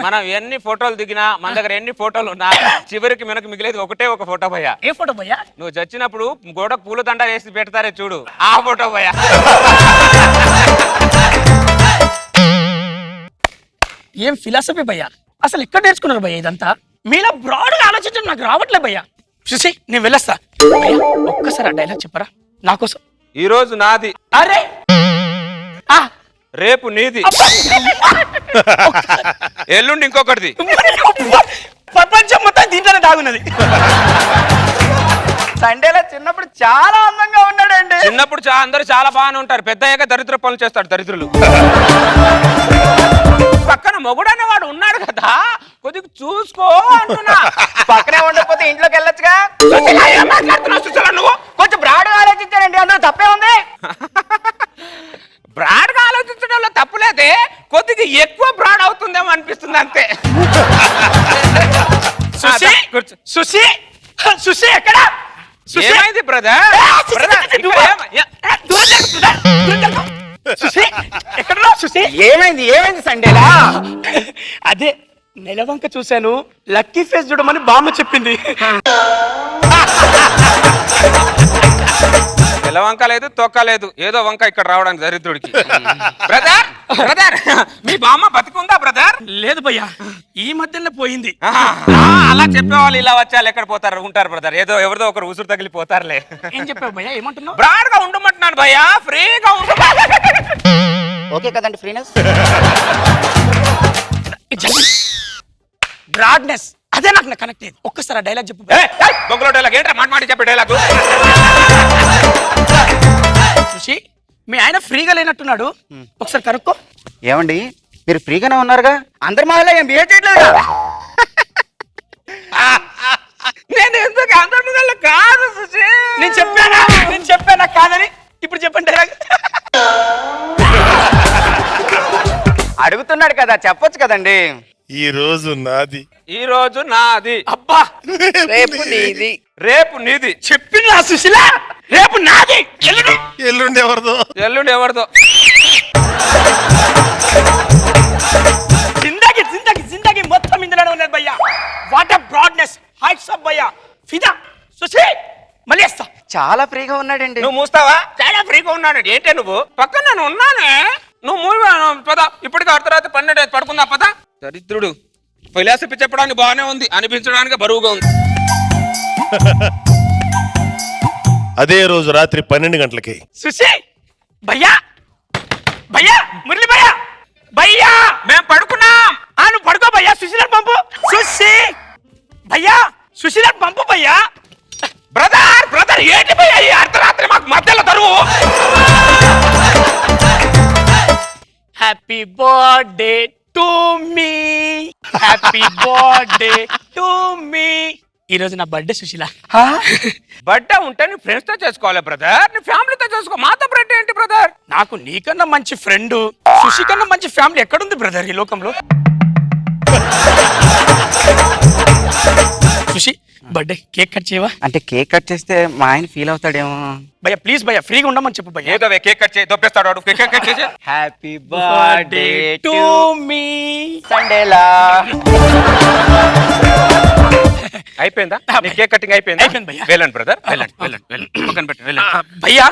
మనం ఎన్ని ఫోటోలు దిగినా, మన దగ్గర ఎన్ని ఫోటోలు ఉన్నా, చివరికి మనకు మిగిలేదు ఒకటే ఒక ఫోటో భయ్యా. ఏ ఫోటో భయ్యా? నువ్వు చచ్చినప్పుడు గోడకు పూలదండ వేసి పెడతారే చూడు, ఆ ఫోటో భయ్యా. ఏం ఫిలాసఫీ భయ్యా? అసలు ఎక్కడ నేర్చుకున్నారు భయ్యా ఇదంతా? మీలా బ్రాడ్గా ఆలోచించడం నాకు రావట్లే భయ్యా. చూసి నేను వెళ్ళొస్తా. ఒక్కసారి ఆ డైలాగ్ చెప్పరా నా కోసం? ఈ రోజు నాది, అరే రేపు నీది, ఎల్లుండి ఇంకొకటిది. ప్రపంచం మొత్తం దీంట్లోనే దాగున్నది. సండేలో చిన్నప్పుడు చాలా అందంగా ఉన్నాడండి. చిన్నప్పుడు అందరూ చాలా బాగానే ఉంటారు. పెద్ద అయ్యాక దరిద్ర పనులు చేస్తాడు దరిద్రులు. పక్కన మొగుడనే వాడు ఉన్నాడు కదా, కొద్దిగా చూసుకో అంటున్నా. పక్కనే ఉండకపోతే ఇంట్లోకి వెళ్ళొచ్చుగా. నువ్వు కొంచెం బ్రాడ్గా ఆలోచించారండి, అందులో తప్పే ఉంది. బ్రాడ్ గా ఆలోచించడంలో తప్పులేదే, కొద్దిగా ఎక్కువ బ్రాడ్ అవుతుందేమో అనిపిస్తుంది అంతే. సుశీ ఎక్కడ? ఏమైంది బ్రదర్? ఏమైంది సండేలా? అదే నెలవంక చూశాను, లక్కీ ఫేస్ చూడమని బామ్మ చెప్పింది. నెల వంక లేదు, తొక్క లేదు, ఏదో వంక ఇక్కడ రావడానికి దరిద్రుడికి. బ్రదర్ బ్రదర్ మీ బామ్మ బతికుందా బ్రదర్? లేదు భయ్యా, ఈ మధ్యలో పోయింది. అలా చెప్పేవాళ్ళు ఇలా వచ్చారు ఎక్కడ పోతారు ఉంటారు బ్రదర్, ఏదో ఎవరిదో ఒకరు ఉసురు తగిలిపోతారులే. ఏం చెప్పావు భయ్యా, ఏమంటున్నావు? బ్రాడ్ గా ఉండమంటున్నాను భయ్యా, ఫ్రీగా ఉండు. ఓకే కదండి ఫ్రీనెస్. బ్రాడ్నెస్ అదే నాకు కనెక్ట్ అయ్యేది. ఒక్కసారి డైలాగ్ చెప్పు. బొంగులో డైలాగ్ ఏంట్రా, మాట చెప్పే డైలాగ్. చూసి మీ ఆయన ఫ్రీగా లేనట్టున్నాడు, ఒకసారి కనుక్కో. ఏమండి మీరు ఫ్రీగానే ఉన్నారుగా, అందరి మహల్లో ఏం బిహేవ్ చేయట్లేదు. నేను ఎందుకు అందరి కాదు సుశీ. నేను చెప్పానా కాదని? ఇప్పుడు చెప్పండి డైలాగ్. అడుగుతున్నాడు కదా, చెప్పొచ్చు కదండి. ఈ రోజు నాది, ఈ రోజు నాది, అబ్బా రేపు నీది. రేపు నీది. చెప్పిందా సుశీల? రేపు నాది, ఎల్లుండి ఎవరిదో. ఎల్లుండి ఎవరిదో. జిందగీ మొత్తం ఇందులోనే ఉన్నది భయ్యా. What a broadness, heights up భయ్యా. ఫిదా సుశీ, మళ్ళీ వేస్తా. చాలా ఫ్రీగా ఉన్నాడండి. నువ్వు మూస్తావా? చాలా ఫ్రీగా ఉన్నాడు. ఏంటే నువ్వు పక్కన నేను ఉన్నానే, నువ్వు మూవీ పద. ఇప్పటికి అర్ధరాత్రి 12 పడుకుందా పద. దరిద్రుడు ఫిలాసఫీ చెప్పడానికి బాగానే ఉంది, అనిపించడానికి బరువుగా ఉంది. అదే రోజు రాత్రి 12 గంటలకి సుశీ భయ్యా, భయ్యా మురళి భయ్యా, భయ్యా మేము పడుకున్నాం. నువ్వు పడుకో భయ్యా. సుశీలను పంపు. సుశీ భయ్యా, సుశీలను పంపు భయ్యా. బ్రదర్ బ్రదర్ ఏంటి భయ్యా ఈ అర్ధరాత్రి మాకు మధ్యలో తరువు? Happy birthday to me, happy birthday to me. ఈ రోజు నా బర్త్డే సుశీల. బర్త్డే ఉంటే నీ ఫ్రెండ్స్ తో చేసుకోవాలి బ్రదర్, నీ ఫ్యామిలీతో చేసుకో. మాతో బర్త్డే ఏంటి బ్రదర్? నాకు నీకన్నా మంచి ఫ్రెండ్, సుశీ కన్నా మంచి ఫ్యామిలీ ఎక్కడుంది బ్రదర్ ఈ లోకంలో? సుశీ బర్త్డే కేక్ కట్ చేయవా? అంటే కేక్ కట్ చేస్తే మా ఆయన ఫీల్ అవుతాడేమో. భయ్యా ప్లీజ్ భయ్యా, ఫ్రీగా ఉండమని చెప్పు భయ్యా. ఏదో కేక్ కట్ చేయి, దొబ్బేస్తాడు వాడు. కేక్ కట్ చేసి హ్యాపీ బర్త్డే టు మీ. సండేలా. అయిపోయిందా? నీ కేక్ కటింగ్ అయిపోయింది? అయిపోయింది భయ్యా. వెళ్ళండి బ్రదర్, వెళ్ళండి వెళ్ళండి వెళ్ళండి. పక్కన పెట్టి వెళ్ళండి. భయ్యా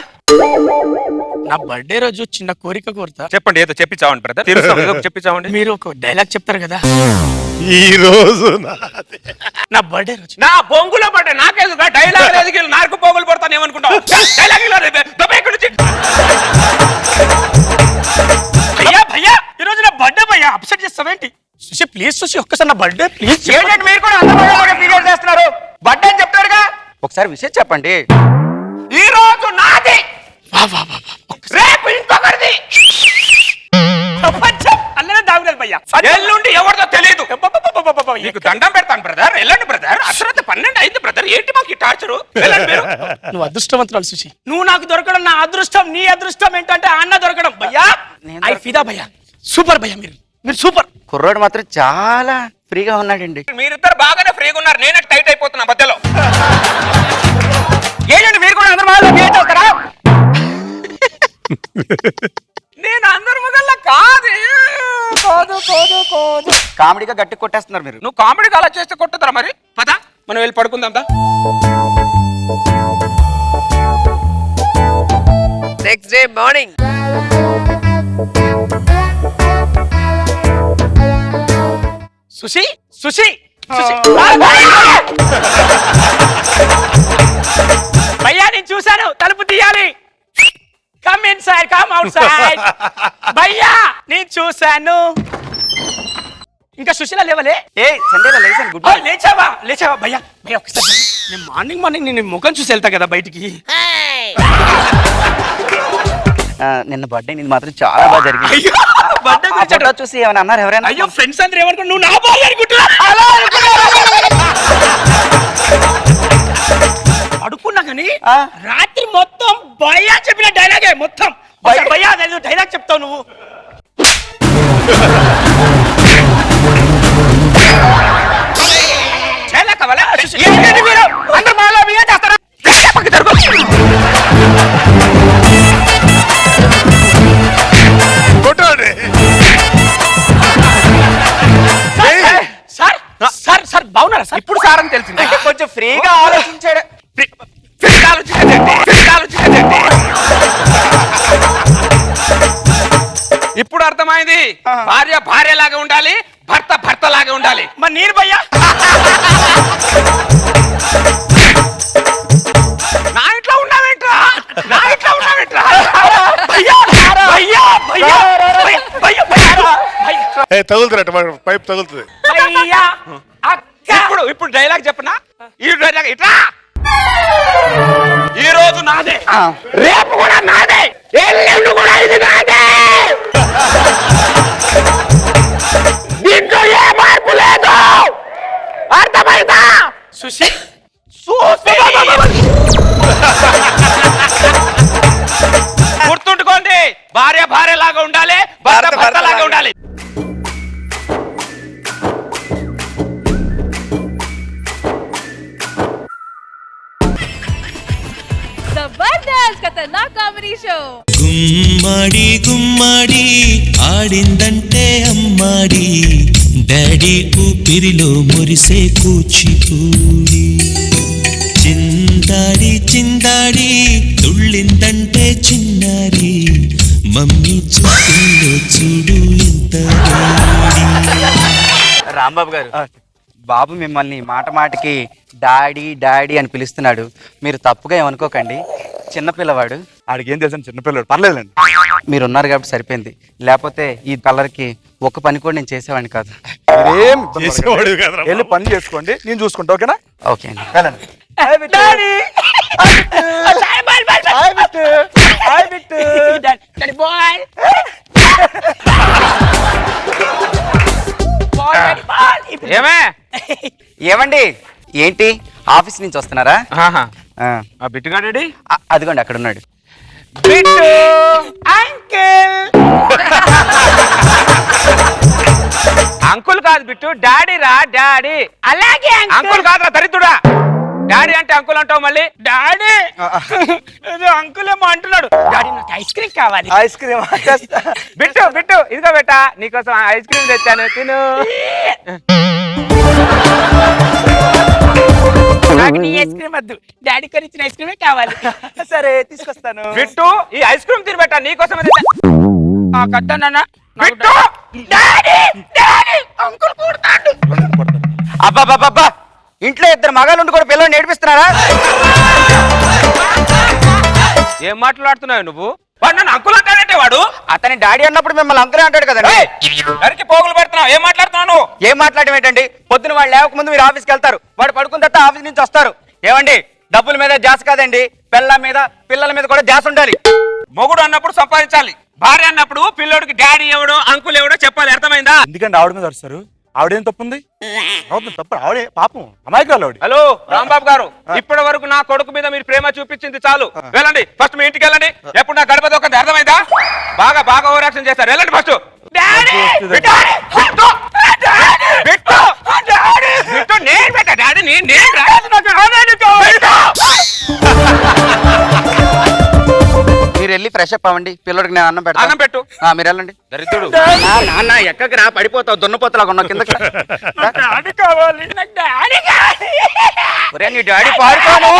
నా బర్త్డే రోజు చిన్న కోరిక కోరుతా. చెప్పండి, ఏదో చెప్పిచ్చావండి బ్రదర్. తెలుసు ఏదో చెప్పిచ్చావండి. మీరు ఒక డైలాగ్ చెప్తారు కదా. ఈ రోజు నాది. నా బర్త్డే రోజు నా బొంగులో పడ్డా నాకేదో డైలాగ్ లేదు, నాకు పోగులు పడతాను ఏమనుకుంటావు? భయ్యా భయ్యా ఈ రోజు నా బర్త్డే భయ్యా, అప్సెట్ చేస్తావేంటి? సుశీ ప్లీజ్, సుశీ ఒక్కసారి నా బర్త్డే ప్లీజ్. ఏంటంటే మీరు కూడా అందరి మహల్లో ఫీల్ చేస్తున్నారు? బర్త్డే అని చెప్తారుగా, ఒకసారి విషయం చెప్పండి. ఈ రోజు నాది, వా వా వా వా. రేపు ఇంకొకరిది, ప్రపంచం అల్లనే దాగులేదు భయ్యా. ఎల్లుండి ఎవరిదో తెలియదు. నీకు దండం పెడతాను బ్రదర్, వెళ్ళండి బ్రదర్. అసలు 12 అయింది బ్రదర్, ఏంటి మాకు ఈ టార్చరు? వెళ్ళండి మీరు. నువ్వు అదృష్టవంతురాలు సుశీ. నువ్వు నాకు దొరకడం నా అదృష్టం, నీ అదృష్టం ఏంటంటే అన్న దొరకడం భయ్యా. ఐ ఫిదా భయ్యా, సూపర్ భయ్యా, మీరు సూపర్. కుర్రోడు మాత్రం చాలా ఫ్రీగా ఉన్నాడండి. మీరిద్దరు బాగానే ఫ్రీగా ఉన్నారు, నేనే టైట్ అయిపోతున్నా మధ్యలో. ఏంటంటే మీరు కూడా అందరి మహల్లో బిహేవ్ చేస్తారా? నేను అందరి మొదల్లో కాదు. కామెడీగా గట్టి కొట్టేస్తున్నారు మీరు. నువ్వు కామెడీగా అలా చేస్తే కొట్టుతారా మరి? పద మనం వెళ్ళి పడుకుందాం దా. Next day morning. Sushi Sushi భయ్యా నేను చూశాను, తలుపు తీయాలి. Come in side, come out side. భయ్యా నేను చూశాను. ఇంకా సుశీల లేవలే? ఏ సండేలో లేచాను. గుడ్ లేచావా లేచావా భయ్యా? భయ్యా ఒకసారి నేను మార్నింగ్ నేను ముఖం చూసి వెళ్తా కదా బయటికి. నిన్న బర్త్డే నీది మాత్రం చాలా బాగా జరిగింది. అయ్యో బర్త్డే ఆ ఫోటో చూసి ఏమైనా అన్నారు ఎవరైనా? అయ్యో ఫ్రెండ్స్ అందరూ ఏమనుకో, నువ్వు నా బాగా అనుకుంటున్నా. అడుక్కున్నా కానీ రాత్రి మొత్తం భయ్యా చెప్పిన డైలాగే మొత్తం. భయ్యా డైలాగ్ చెప్తావు నువ్వు. అందరు మాలో బిహేవ్ చేస్తారా? కొట్టాడు. సార్ సార్ బాగున్నారా సార్? ఇప్పుడు సార్ అని తెలిసింది. కొంచెం ఫ్రీగా ఆలోచించాడు. ఇప్పుడు ఇప్పుడు అర్థమైంది. భార్య భార్యలాగా ఉండాలి, భర్త భర్తలాగా ఉండాలి. మరి నేను భయ్యా నా ఇంట్లో ఉన్నావేంట్రా? నా ఇంట్లో ఉన్నావేంట్రా? భయ్యా భయ్యా భయ్యా భయ్యా భయ్యా తగులుతున్నట్టు పైప్ తగులుతుంది. భయ్యా అక్క ఇప్పుడు డైలాగ్ చెప్పనా? ఈ డైలాగ్ ఇట్లా, ఈ రోజు నాదే, రేపు కూడా నాదే, ఎల్లుండి కూడా ఇది నాదే. దీంట్లో ఏ మార్పు లేదు, అర్థమైందా? సుశీ గుర్తుంటుకోండి, భార్య భార్యలాగా ఉండాలి, భర్త భర్తలాగా ఉండాలి. Jabardasth Khatarnak comedy show. గుమ్మడి గుమ్మడి ఆడిందంటే అమ్మాడి డాడీ ఊపిరిలో మురిసే కూచిపూడి చిందాడి చిందాడి తుళ్ళిందంటే చిన్నారి మమ్మీ చూపుల్లో చూడు ఎంత రాంబాబు గారు, బాబు మిమ్మల్ని మాట మాటకి డాడీ డాడీ అని పిలుస్తున్నాడు. మీరు తప్పుగా ఏమనుకోకండి, చిన్నపిల్లవాడు. ఆడికి ఏం తెలుసు, చిన్నపిల్లడు, పర్లేదండి. మీరు ఉన్నారు కాబట్టి సరిపోయింది, లేకపోతే ఈ కలర్కి ఒక పని కూడా నేను చేసేవాడిని కాదు. మీరేం చేసేవాడు కదరా వెళ్ళి పని చేసుకోండి, నేను చూసుకుంటా. ఓకేనా? ఓకే అండి. వెళ్ళండి. ఏమే ఏమండి, ఏంటి ఆఫీస్ నుంచి వస్తున్నారా? ఆహా. ఆ, ఆ బిట్టుగాడి అదిగోండి అక్కడ ఉన్నాడు. బిట్టు అంకుల్. అంకుల్ కాదు బిట్టు, డాడీ రా, డాడీ. అలాగే అంకుల్ కాదురా దరిద్రుడా, డాడీ అంటే అంకుల్ అంటావు మళ్ళీ. డాడీ అంకుల్ ఏమో అంటున్నాడు. డాడీ నాకు ఐస్ క్రీమ్ కావాలి. ఐస్ క్రీమ్ బిట్టు బిట్టు ఇదిగో బెట్టా, నీకోసం ఐస్ క్రీమ్ తెచ్చాను, తిను. నాకు నీ ఐస్ క్రీమ్ వద్దు, డాడీ కొనిచ్చిన ఐస్ క్రీమే కావాలి. సరే తీసుకొస్తాను. బిట్టు ఈ ఐస్ క్రీమ్ తిని బెట్టా, నీకోసం కద్దా నాన్న. బిట్టు. డాడీ డాడీ అంకుల్ కొడతాడు. అబ్బాబ్బాబ్బా, ఇంట్లో ఇద్దరు మగాళ్ళుండి కూడా పిల్లల్ని నేర్పిస్తున్నారా? ఏం మాట్లాడుతున్నావు నువ్వు? వాడు నన్ను అంకుల్ అంటాడంటే, వాడు అతని డాడీ అన్నప్పుడు మిమ్మల్ని అంకులే అంటాడు కదండి. దానికి పోగులు పెడుతున్నావు, ఏం మాట్లాడుతున్నావు నువ్వు? ఏం మాట్లాడడం ఏంటండి? పొద్దున వాళ్ళు లేవకముందు మీరు ఆఫీస్కి వెళ్తారు, వాడు పడుకున్న తర్వాత ఆఫీస్ నుంచి వస్తారు. ఏమండి, డబ్బుల మీద ధ్యాస కాదండి, పిల్లల మీద పిల్లల మీద కూడా ధ్యాస ఉండాలి. మొగుడు అన్నప్పుడు సంపాదించాలి, భార్య అన్నప్పుడు పిల్లోడికి డాడీ ఎవడో అంకుల్ ఎవడో చెప్పాలి, అర్థమైందా? ఎందుకంటే ఆవిడ మీద అరుస్తారు? ఆవిడేం తప్పుంది? తప్పు ఆవిడే, పాపం అమాయకురాలు ఆవిడ. హలో రాంబాబు గారు, ఇప్పటి వరకు నా కొడుకు మీద మీరు ప్రేమ చూపించింది చాలు. వెళ్ళండి, ఫస్ట్ మీ ఇంటికి వెళ్ళండి. ఎప్పుడు నా గడప దొక్కంది, అర్థమైందా? బాగా బాగా ఓవర్ యాక్షన్ చేస్తారు, వెళ్ళండి ఫస్ట్. మీరు వెళ్ళి ఫ్రెష్ అప్ అవ్వండి, పిల్లడికి నేను అన్నం అన్నం పెట్టు. మీరు వెళ్ళండి. దరిద్రుడు. నాన్న ఎక్కడికి రా, పడిపోతావు, దున్నపోతలాగా ఉన్నావు కిందకి. డాడీ కావాలి, నాకు డాడీ కావాలి. ఒరే నీ డాడీ పాడుకోను.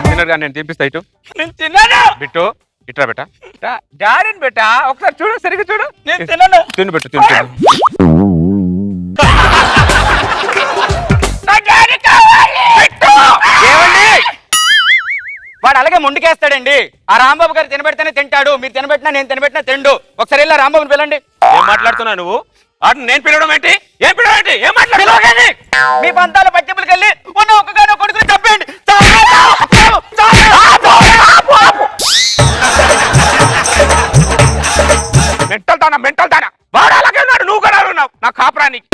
తిన్నగా నేను తినిపిస్తా, ఇటు నేను తిన్నాను. బిట్టు ఇట్రా బెట్ట, డాడీని బెట్ట ఒకసారి చూడు, సరిగ్గా చూడు. నేను తిన్నాను. తిను పెట్టు, తిను తిను. నాకు డాడీ కావాలి. ఏమండి, వాడు అలాగే ముందుకేస్తాడండి. ఆ రాంబాబు గారు తినబెడితేనే తింటాడు, మీరు తినబెట్టినా నేను తినబెట్టినా తిండు. ఒకసారి వెళ్ళి రాంబాబుని పిలండి. ఏం మాట్లాడుతున్నావు నువ్వు? వాటిని నేను పిలవడం ఏంటి? ఏం పిలవడం ఏంటి? ఏం మాట్లాడుతున్నావు? మీ పంతాల పట్టింపులకి వెళ్ళి ఉన్న ఒక్కగానో కొడుకుని చెప్పండి. మెంటల్ దానా వాడు అలాగే ఉన్నాడు, నువ్వు కూడా ఉన్నావు నా కాపురానికి.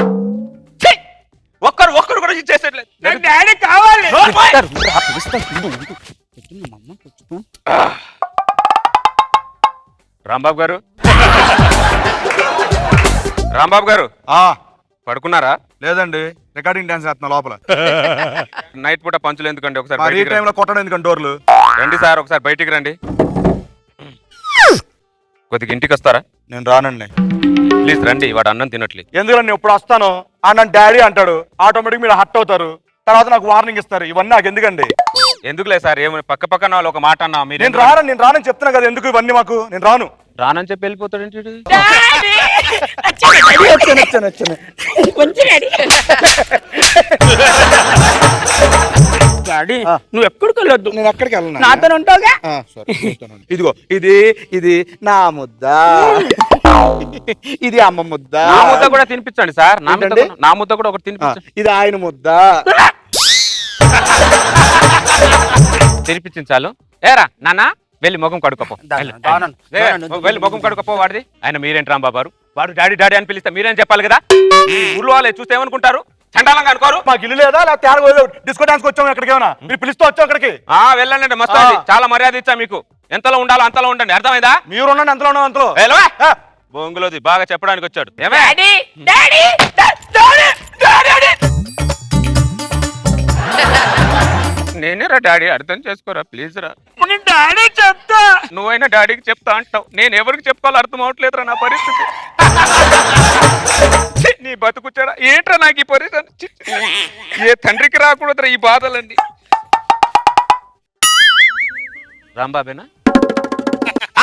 ఒక్కరు కూడా చేసేట్లేదు. నాకు డాడీ కావాలి. రాంబాబు గారు, రాంబాబు గారు పడుకున్నారా? లేదండి, రికార్డింగ్ డాన్స్ చేస్తున్నా లోపల. నైట్ పూట పంచులు ఎందుకండి? ఒకసారి ఈ బయటికి టైంలో కొట్టడం ఎందుకండి డోర్లు? రండి సార్, ఒకసారి బయటికి రండి. కొద్దిగా ఇంటికి వస్తారా? నేను రానండి. ప్లీజ్ రండి, వాడు అన్నం తినట్లేదు. ఎందుకంటే నేను ఇప్పుడు వస్తాను, నన్ను డాడీ అంటాడు, ఆటోమేటిక్ మీరు హట్ అవుతారు. తర్వాత నాకు వార్నింగ్ ఇస్తారు. ఇవన్నీ నాకు ఎందుకండి? ఎందుకులే సార్, ఏమైనా పక్క పక్కన వాళ్ళు ఒక మాట అన్నా మీరు నేను రానని చెప్తున్నా కదా, ఎందుకు ఇవన్నీ మాకు? నేను రాను. రానని చెప్పి వెళ్ళిపోతాడు ఏంటి? వచ్చాను. డాడీ నువ్వు ఎక్కడికి వెళ్ళొద్దు, నేను ఎక్కడికి వెళ్ళను. నాతో ఉంటావుగా. ఇదిగో ఇది నా ముద్ద, ఇది అమ్మ ముద్ద. నా ముద్ద కూడా తినిపించండి సార్. ఏంటండి? నా ముద్ద కూడా ఒకటి తినిపించండి. ఇది ఆయన ముద్ద. తినిపించాలు. ఏరా నాన్న వెళ్ళి ముఖం కడుకోపో, వెళ్ళి ముఖం కడుకోపో వాడిది. ఆయన మీరేంటి రాంబాబు గారు, వాడు డాడీ డాడీ అని పిలిస్తే మీరేం చెప్పాలి కదా. ఈ ఊర్లో వాళ్ళు చూస్తే ఏమనుకుంటారు? చండాలంగా అనుకోరు. మాకు ఇల్లు లేదా, లేకపోతే డిస్కో డాన్స్ వచ్చాము ఎక్కడికి? ఏమన్నా మీరు పిలుస్తూ వచ్చాం అక్కడికి? వెళ్ళండి, మస్తు అండి. చాలా మర్యాద ఇచ్చా మీకు. ఎంతలో ఉండాలో అంతలో ఉండండి, అర్థమైందా? మీరు ఉండండి, ఎంతలో ఉన్నాం అంతలో. బొంగులోది బాగా చెప్పడానికి వచ్చాడు. నేనేరా డాడీ, అర్థం చేసుకోరా ప్లీజ్ రా. డాడీ చెప్తా. నువ్వైనా డాడీకి చెప్తా అంటావు, నేను ఎవరికి చెప్పుకోవాలో అర్థం అవట్లేదురా నా పరిస్థితి. నీ బతుకుచ్చారా ఏంట్రా నాకు ఈ పరిస్థితి? ఏ తండ్రికి రాకూడదురా ఈ బాధలన్నీ. రాంబాబేనా?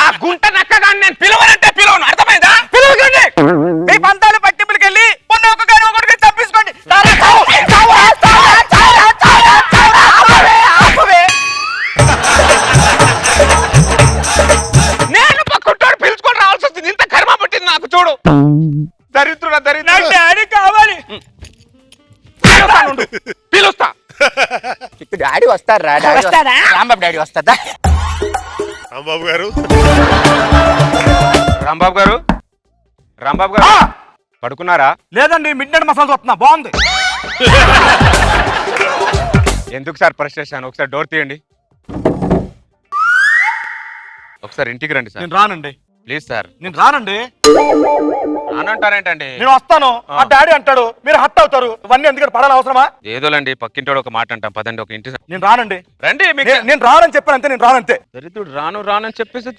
ఆ గుంట నక్కగాని నేను పిలవనంటే పిలవను, అర్థమైందా? పిలవకండి. మీ పంతాలు పట్టింపులకి వెళ్ళి మొన్న ఒకరికి తప్పించుకోండి. నేను పక్కుంటాడు పిలుచుకొని రావాల్సి వస్తుంది. ఇంత కర్మ పట్టింది నాకు చూడు. దరిద్రుడా దరిద్రుడు. డాడీ కావాలి. పిలుస్తా. డాడీ వస్తారా? రాంబాబు డాడీ వస్తారా? రాంబాబు గారు, రాంబాబు గారు, రాంబాబు గారు పడుకున్నారా? లేదండి, మిడ్ నైట్ మసాలా వస్తున్నా. బాగుంది. ఎందుకు సార్ ప్రెస్ చేశాను? ఒకసారి డోర్ తీయండి. ఒకసారి ఇంటికి రండి సార్. నేను రానండి, ప్లీజ్ సార్. నేను రానండి. రానంటారేంటండి? నేను వస్తాను, ఆ డాడీ అంటాడు, మీరు హట్ అవుతారు. ఇవన్నీ ఎందుకంటే పడాలి అవసరమా? ఏదోలండి, పక్కింటోడు ఒక మాట అంటాం, పదండి ఒక ఇంటి. నేను రానండి. రండి. నేను రానని చెప్పాను అంతే, నేను రానంతే. దరిద్రుడు రాను రానని చెప్పేసి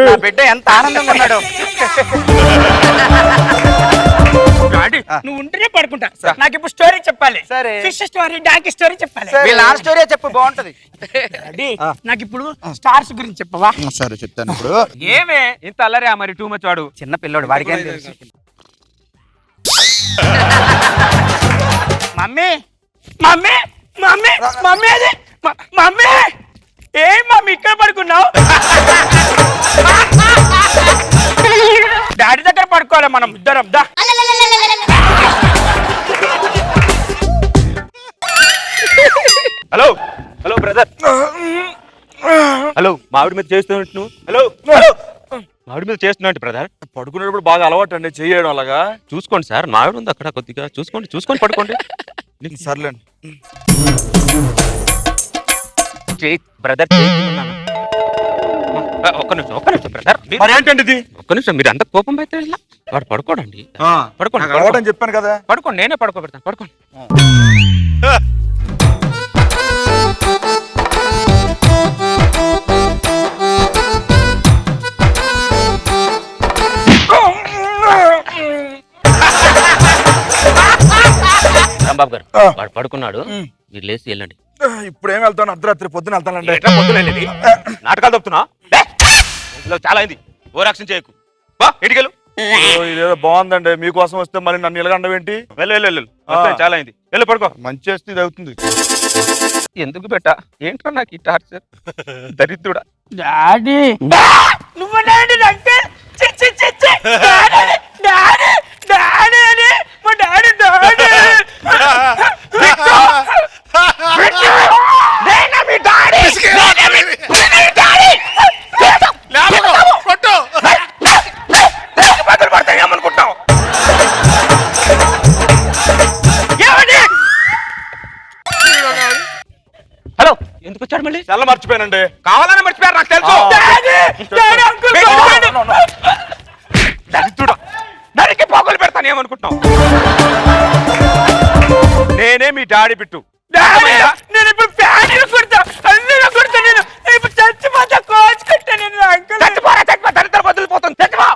నా బిడ్డ ఎంత ఆనందంగా ఉన్నాడు. డాడీ నువ్వు ఉంటేనే పడుకుంటా. నాకు ఇప్పుడు స్టోరీ చెప్పాలి. సరే. ఫిష్ స్టోరీ, డాంకీ స్టోరీ చెప్పాలి. వీళ్ళ ఆ స్టోరీ చెప్పు, బాగుంటది. డాడీ నాకు ఇప్పుడు స్టార్స్ గురించి చెప్పవా? సరే చెప్తాను. ఇప్పుడు ఏమే ఇంత అల్లరే మరి టూ మచ్ వాడు చిన్న పిల్లోడు, వాడికి ఏం తెలుసు? మమ్మీ మమ్మీ మమ్మీ మమ్మీ అది మమ్మీ ఏం మమ్మీ ఇక్కడ పడుకున్నావు? డాడీ దగ్గర పడుకోవాలి మనం ఇద్దరం. దా హలో హలో బ్రదర్. హలో మావిడి మీద చేస్తున్నట్టు. హలో మావిడి మీద చేస్తున్నట్టు బ్రదర్. పడుకునేటప్పుడు బాగా అలవాటు అండి చేయడం అలాగా. చూసుకోండి సార్, మావిడి ఉంది అక్కడ కొద్దిగా చూసుకోండి పడుకోండి. సర్లేండి. బ్రదర్ ఒక్క నిమిషం బ్రదర్. మరి ఏంటండి ఇది? ఒక్క నిమిషం, మీరు అంత కోపం అయితే వాడు పడుకోడండి. పడుకోండి అలవాటు చెప్పాను కదా. పడుకోండి, నేనే పడుకోబెడతాను. పడుకోండి. రాంబాబు గారు వాడు పడుకున్నాడు, మీరు లేచి వెళ్ళండి. ఇప్పుడు ఏం వెళ్తాను? అర్ధరాత్రి పొద్దున వెళ్తానండి. నాటకాలు తప్పుతున్నా చాలా అయింది. ఓ రక్షణ చేయకు, ఇటుకెళ్ళు. ఇదేదో బాగుందండి, మీకోసం వస్తే మళ్ళీ నన్ను ఇలాగండం ఏంటి? వెళ్ళు చాలా అయింది, వెళ్ళు పడుకో. మంచి చేస్తే ఇది అవుతుంది. ఎందుకు బెట్ట ఏంట్రా నాకు ఈ టార్చర్? దరిద్రుడా. డాడీ నువ్వు డాడీ మా డాడీ ఏమనుకుంటావు? హలో ఎందుకు వచ్చాడు మళ్ళీ? చాలా మర్చిపోయానండి. కావాలని మర్చిపోయారు నాకు తెలుసు. దరిద్రుడా, నరికి పోగులు పెడతాను. ఏమనుకుంటున్నావు? నేనే మీ డాడీ బిట్టు. నేను ఇప్పుడు ఫ్యాన్ కుడతా, అన్ని కుడతా. నేను ఇప్పుడు చచ్చిపోతా, కోచుకుంటా. నేను చచ్చిపోరా, దరిద్ర బదులిపోతుంది. చచ్చిపో.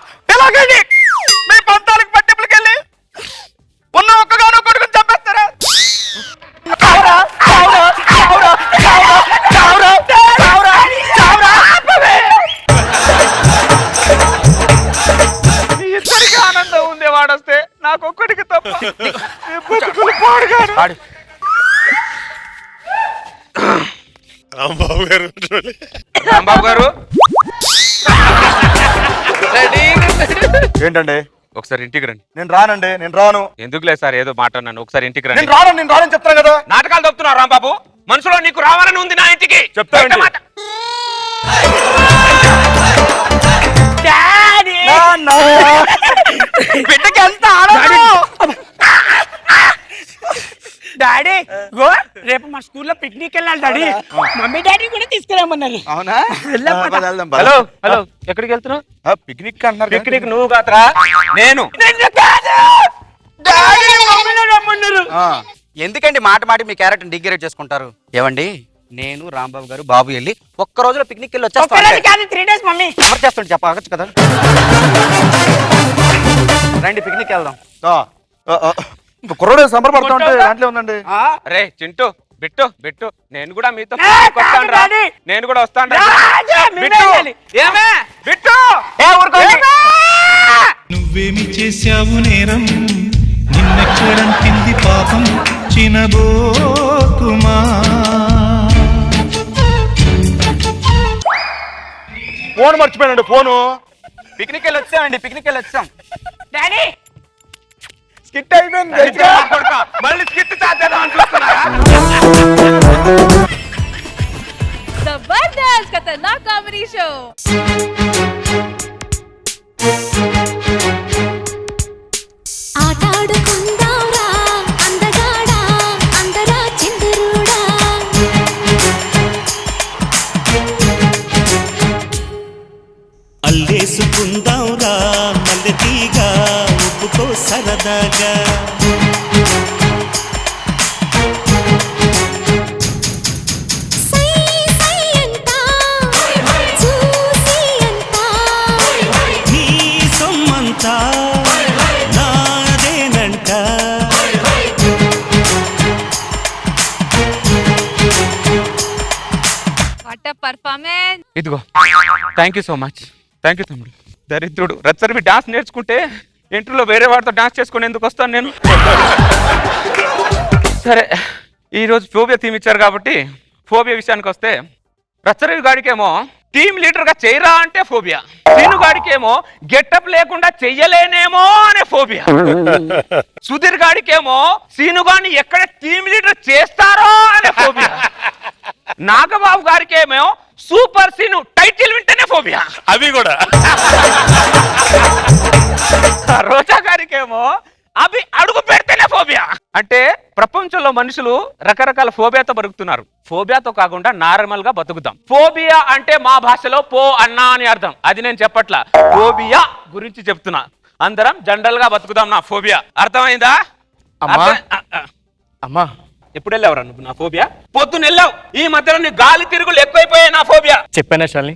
నాకొక్కడికి తప్ప పాడు. రాంబాబు గారు రాంబాబు గారు ఏంటండి ఒకసారి ఇంటికి రండి. నేను రానండి, నేను రాను. ఎందుకులే సార్ ఏదో మాట అన్నాను, ఒకసారి ఇంటికి రండి. నేను రానని చెప్తాను కదా. నాటకాలు తప్పుతున్నావు రాంబాబు, మనసులో నీకు రావాలని ఉంది నా ఇంటికి. చెప్తానండి. బయట మాట. డాడీ బిడ్డకి ఎంత డాడీ గో రేపు మా స్కూల్లో పిక్నిక్ వెళ్ళాలి డాడీ. మమ్మీ డాడీ కూడా తీసుకురామన్నారు. అవునా? హలో హలో ఎక్కడికి వెళ్తున్నావు? పిక్నిక్ అంటున్నారు. పిక్నిక్ నువ్వు కాదురా, నేను. ఎందుకండి మాట మాట మీ క్యారెక్టర్ డిగ్రేడ్ చేసుకుంటారు? ఏవండి, నేను రాంబాబు గారు బాబు వెళ్ళి ఒక్క రోజులో పిక్నిక్ వెళ్ళి వచ్చేస్తాను. 3 days మమ్మీ. ఎవరు చేస్తుంటే చెప్పచ్చు కదా. రండి పిక్నిక్ వెళ్దాం. కుర్రోడు సంబరపడతా ఉంటే దాంట్లో ఉందండి. రే చింటూ బిట్టు బిట్టు, నేను కూడా మీతో కాదు డాడీ. నేను కూడా వస్తాను. రాజా, మీరే వెళ్ళాలి. ఏమే బిట్టు, నువ్వేమి చేశావు నేరం, నిన్నెక్కడంటింది పాపం చినబోకుమా. ఫోన్ మర్చిపోయానండి, ఫోను. పిక్నిక్ వెళ్ళి వచ్చామండి, పిక్నిక్ వెళ్ళి వచ్చాం. డాడీ స్కిట్ అయిపోయింది. మళ్ళీ స్కిట్ చేద్దాం చూస్తున్నారా? जबरदस्त खतरनाक कॉमेडी शो ఆటాడుకుందాంరా అందగాడా అందరా చిందరుడా అల్లేసుకుందాంరా మల్లె తీగ ఉప్పుతో సరదాగా. సై సై అంటా చూసి అంటా నీ సొమ్మంతా నాదేనంట. व्हाट अ परफॉर्मेंस ఇదిగో thank you so much. Thank you తమ్ముడు. దరిద్రుడు రచ్చరివి డాన్స్ నేర్చుకుంటే ఇంటర్లో వేరే వాడితో డాన్స్ చేసుకుని ఎందుకు వస్తాను నేను? సరే, ఈరోజు ఫోబియా థీమ్ ఇచ్చారు కాబట్టి ఫోబియా విషయానికి వస్తే, రచ్చరవి గాడికేమో టీమ్ లీడర్ గా చేయరా అంటే ఫోబియా, సీను గాడికేమో గెటప్ లేకుండా చెయ్యలేనేమో అనే ఫోబియా, సుధీర్ గాడికేమో సీను గాని ఎక్కడ టీమ్ లీడర్ చేస్తారో అనే ఫోబియా, నాగబాబు గారికేమో సూపర్ సీను టైటిల్ వింటేనే ఫోబియా. అవి కూడా. రోజా గారికేమో అవి అడుగు పెడితేనే ఫోబియా. అంటే ప్రపంచంలో మనుషులు రకరకాల ఫోబియాతో బతుకుతున్నారు. ఫోబియాతో కాకుండా నార్మల్ గా బతుకుతాం. ఫోబియా అంటే మా భాషలో పో అన్నా అని అర్థం. అది నేను చెప్పట్లా, ఫోబియా గురించి చెప్తున్నా. అందరం జనరల్ గా బతుకుదాం. నా ఫోబియా అర్థమైందా? అమ్మా ఎప్పుడు వెళ్ళావురా నువ్వు నా ఫోబియా? పొద్దున్న వెళ్ళావు, ఈ మధ్యలో నీ గాలి తిరుగులు ఎక్కువైపోయాయి నా ఫోబియా. చెప్పానా శాలిని,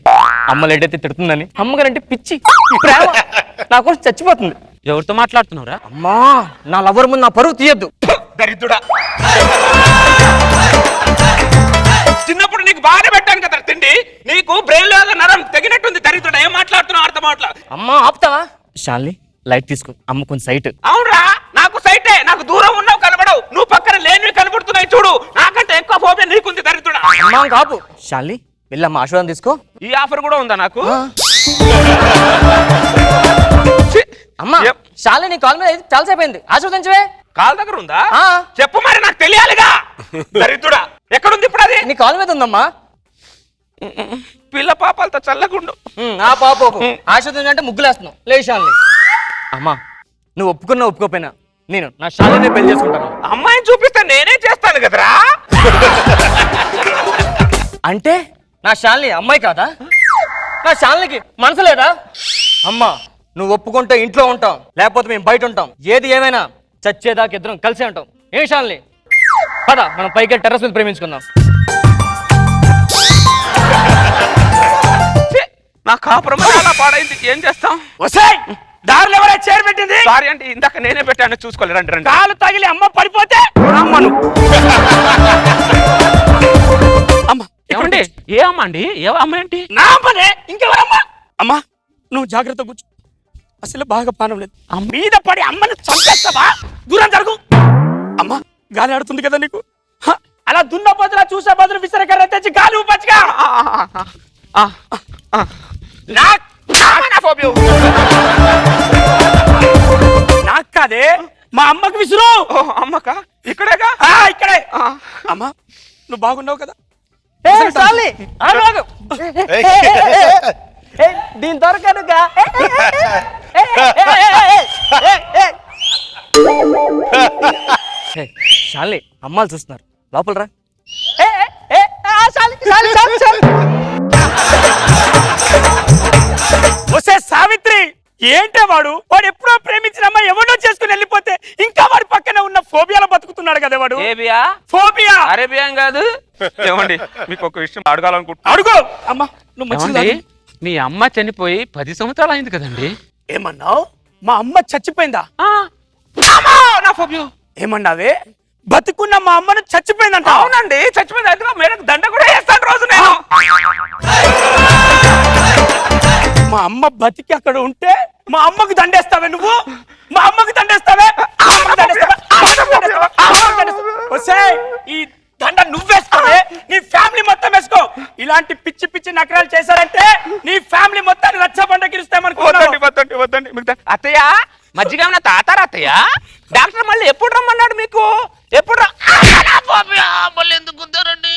అమ్మ లేడైతే తిడుతుందని. అమ్మగారంటే పిచ్చి ప్రేమ, నా కోసం చచ్చిపోతుంది. ఎవరితో మాట్లాడుతున్నావురా? అమ్మా నా లవర్ ముందు నా పరువు తీయద్దు. దరిద్రుడా, చిన్నప్పుడు నీకు బాగా పెట్టాను కదా తిండి, నీకు బ్రెయిన్ లో నరం తెగినట్టుంది. దరిద్రుడా, ఏం మాట్లాడుతున్నావు అర్థం అవట్లా. అమ్మా ఆపుతావా? శాలిని లైట్ తీసుకో, అమ్మ కొంచెం సైట్. అవునరా, నాకు సైటే. నాకు దూరం ఉన్నావు కనబడవు, నువ్వు పక్కన లేనివి కనబడుతున్నాయి చూడు. నాకంటే ఎక్కువ ఫోబియా నీకుంది దరిద్రుడా. అమ్మా కాపు. శాలిని వెళ్ళమ్మా ఆశీర్వాదం తీసుకో. ఈ ఆఫర్ కూడా ఉందా నాకు? అమ్మా శాలిని కాల్ మీద చాలా సేపు అయింది, ఆశీర్వదించవే. కాల్ దగ్గర ఉందా? చెప్పు మరి, నాకు తెలియాలిగా. దరిద్రుడా, ఎక్కడుంది ఇప్పుడు అది? నీ కాల్ మీద ఉందమ్మా. పిల్ల పాపాలతో చల్లగుండు. ఆ పాప ఆశీర్వదించు అంటే ముగ్గులేస్తున్నావు. లే శాలిని. అమ్మా నువ్వు ఒప్పుకున్నా ఒప్పుకోపోయినా నేను నా శాలిని పెళ్లి చేసుకుంటాను. అమ్మాయిని చూపిస్తే నేనే చేస్తాను కదరా. అంటే నా శాలిని అమ్మాయి కాదా? నా శాలినికి మనసు లేదా? అమ్మా నువ్వు ఒప్పుకుంటే ఇంట్లో ఉంటాం, లేకపోతే మేము బయట ఉంటాం. ఏది ఏమైనా చచ్చేదాకా ఇద్దరం కలిసే ఉంటాం. ఏం శాలిని, పద మనం పైకి టెర్రస్ మీద ప్రేమించుకుందాం. నా కాపురం చాలా పాడైంది, ఏం చేస్తాం? దారిలో ఎవరైనా చేరు పెట్టింది? సారీ అంటే ఇందాక నేనే పెట్టాను, చూసుకోవాలి. రండి రండి. కాలు తగిలి అమ్మ పడిపోతే అమ్మను. అమ్మ ఏమండి? ఏ అమ్మ అండి? ఏ అమ్మ ఏంటి? నా అమ్మనే, ఇంకెవరమ్మా? అమ్మా నువ్వు జాగ్రత్త కూర్చో. అసలు బాగా పానం లేదు ఆ మీద పడి అమ్మని చంపేస్తావా దూరం జరుగు అమ్మ గాలి ఆడుతుంది కదా నీకు హ, అలా దున్న బదులా చూసే బదులు విసరకర్ర తెచ్చి గాలి ఊపచ్చుగా నాకు కాదే మా అమ్మకి విసురు అమ్మక ఇక్కడేగా ఇక్కడే అమ్మ నువ్వు బాగున్నావు కదా దీని దొరకనుగా చాలే అమ్మాలు చూస్తున్నారు లోపల రా వస్తే సావిత్రి ఏంటే వాడు ఎప్పుడో ప్రేమించిన అమ్మాయి ఎవడో చేసుకుని వెళ్ళిపోతే ఇంకా వాడి పక్కనే ఉన్న ఫోబియాలో బతుకుతున్నాడు కదా వాడు ఏబియా ఫోబియా అరేబియా కాదు. ఏమండి మీకు ఒక విషయం అడగాలనుకుంటున్నా. అడుగు అమ్మా నువ్వు మంచిది ఏమండి? మీ అమ్మ చనిపోయి 10 సంవత్సరాలు అయింది కదండి. ఏమన్నావు మా అమ్మ చచ్చిపోయిందా నా ఫోబియో ఏమన్నావే బతుకున్న మా అమ్మను చచ్చిపోయిందంట అవునండి చచ్చిపోయింది. అయితే మేరకు దండ కూడా వేస్తాను రోజు నేను. మా అమ్మ బతికి అక్కడ ఉంటే మా అమ్మకు దండేస్తావే నువ్వు మా అమ్మకు దండేస్తావే ఈ దండ నువ్వేసుకోవే నీ ఫ్యామిలీ మొత్తం వేసుకో ఇలాంటి పిచ్చి పిచ్చి నకరాలు చేశారంటే నీ ఫ్యామిలీ మొత్తాన్ని వద్దండి. అత్తయ్య మజ్జిగ ఏమన్నా తాతారా అత్తయ్య? డాక్టర్ మళ్ళీ ఎప్పుడు రమ్మన్నాడు మీకు? ఎప్పుడు మళ్ళీ ఎందుకు గుద్దారండి?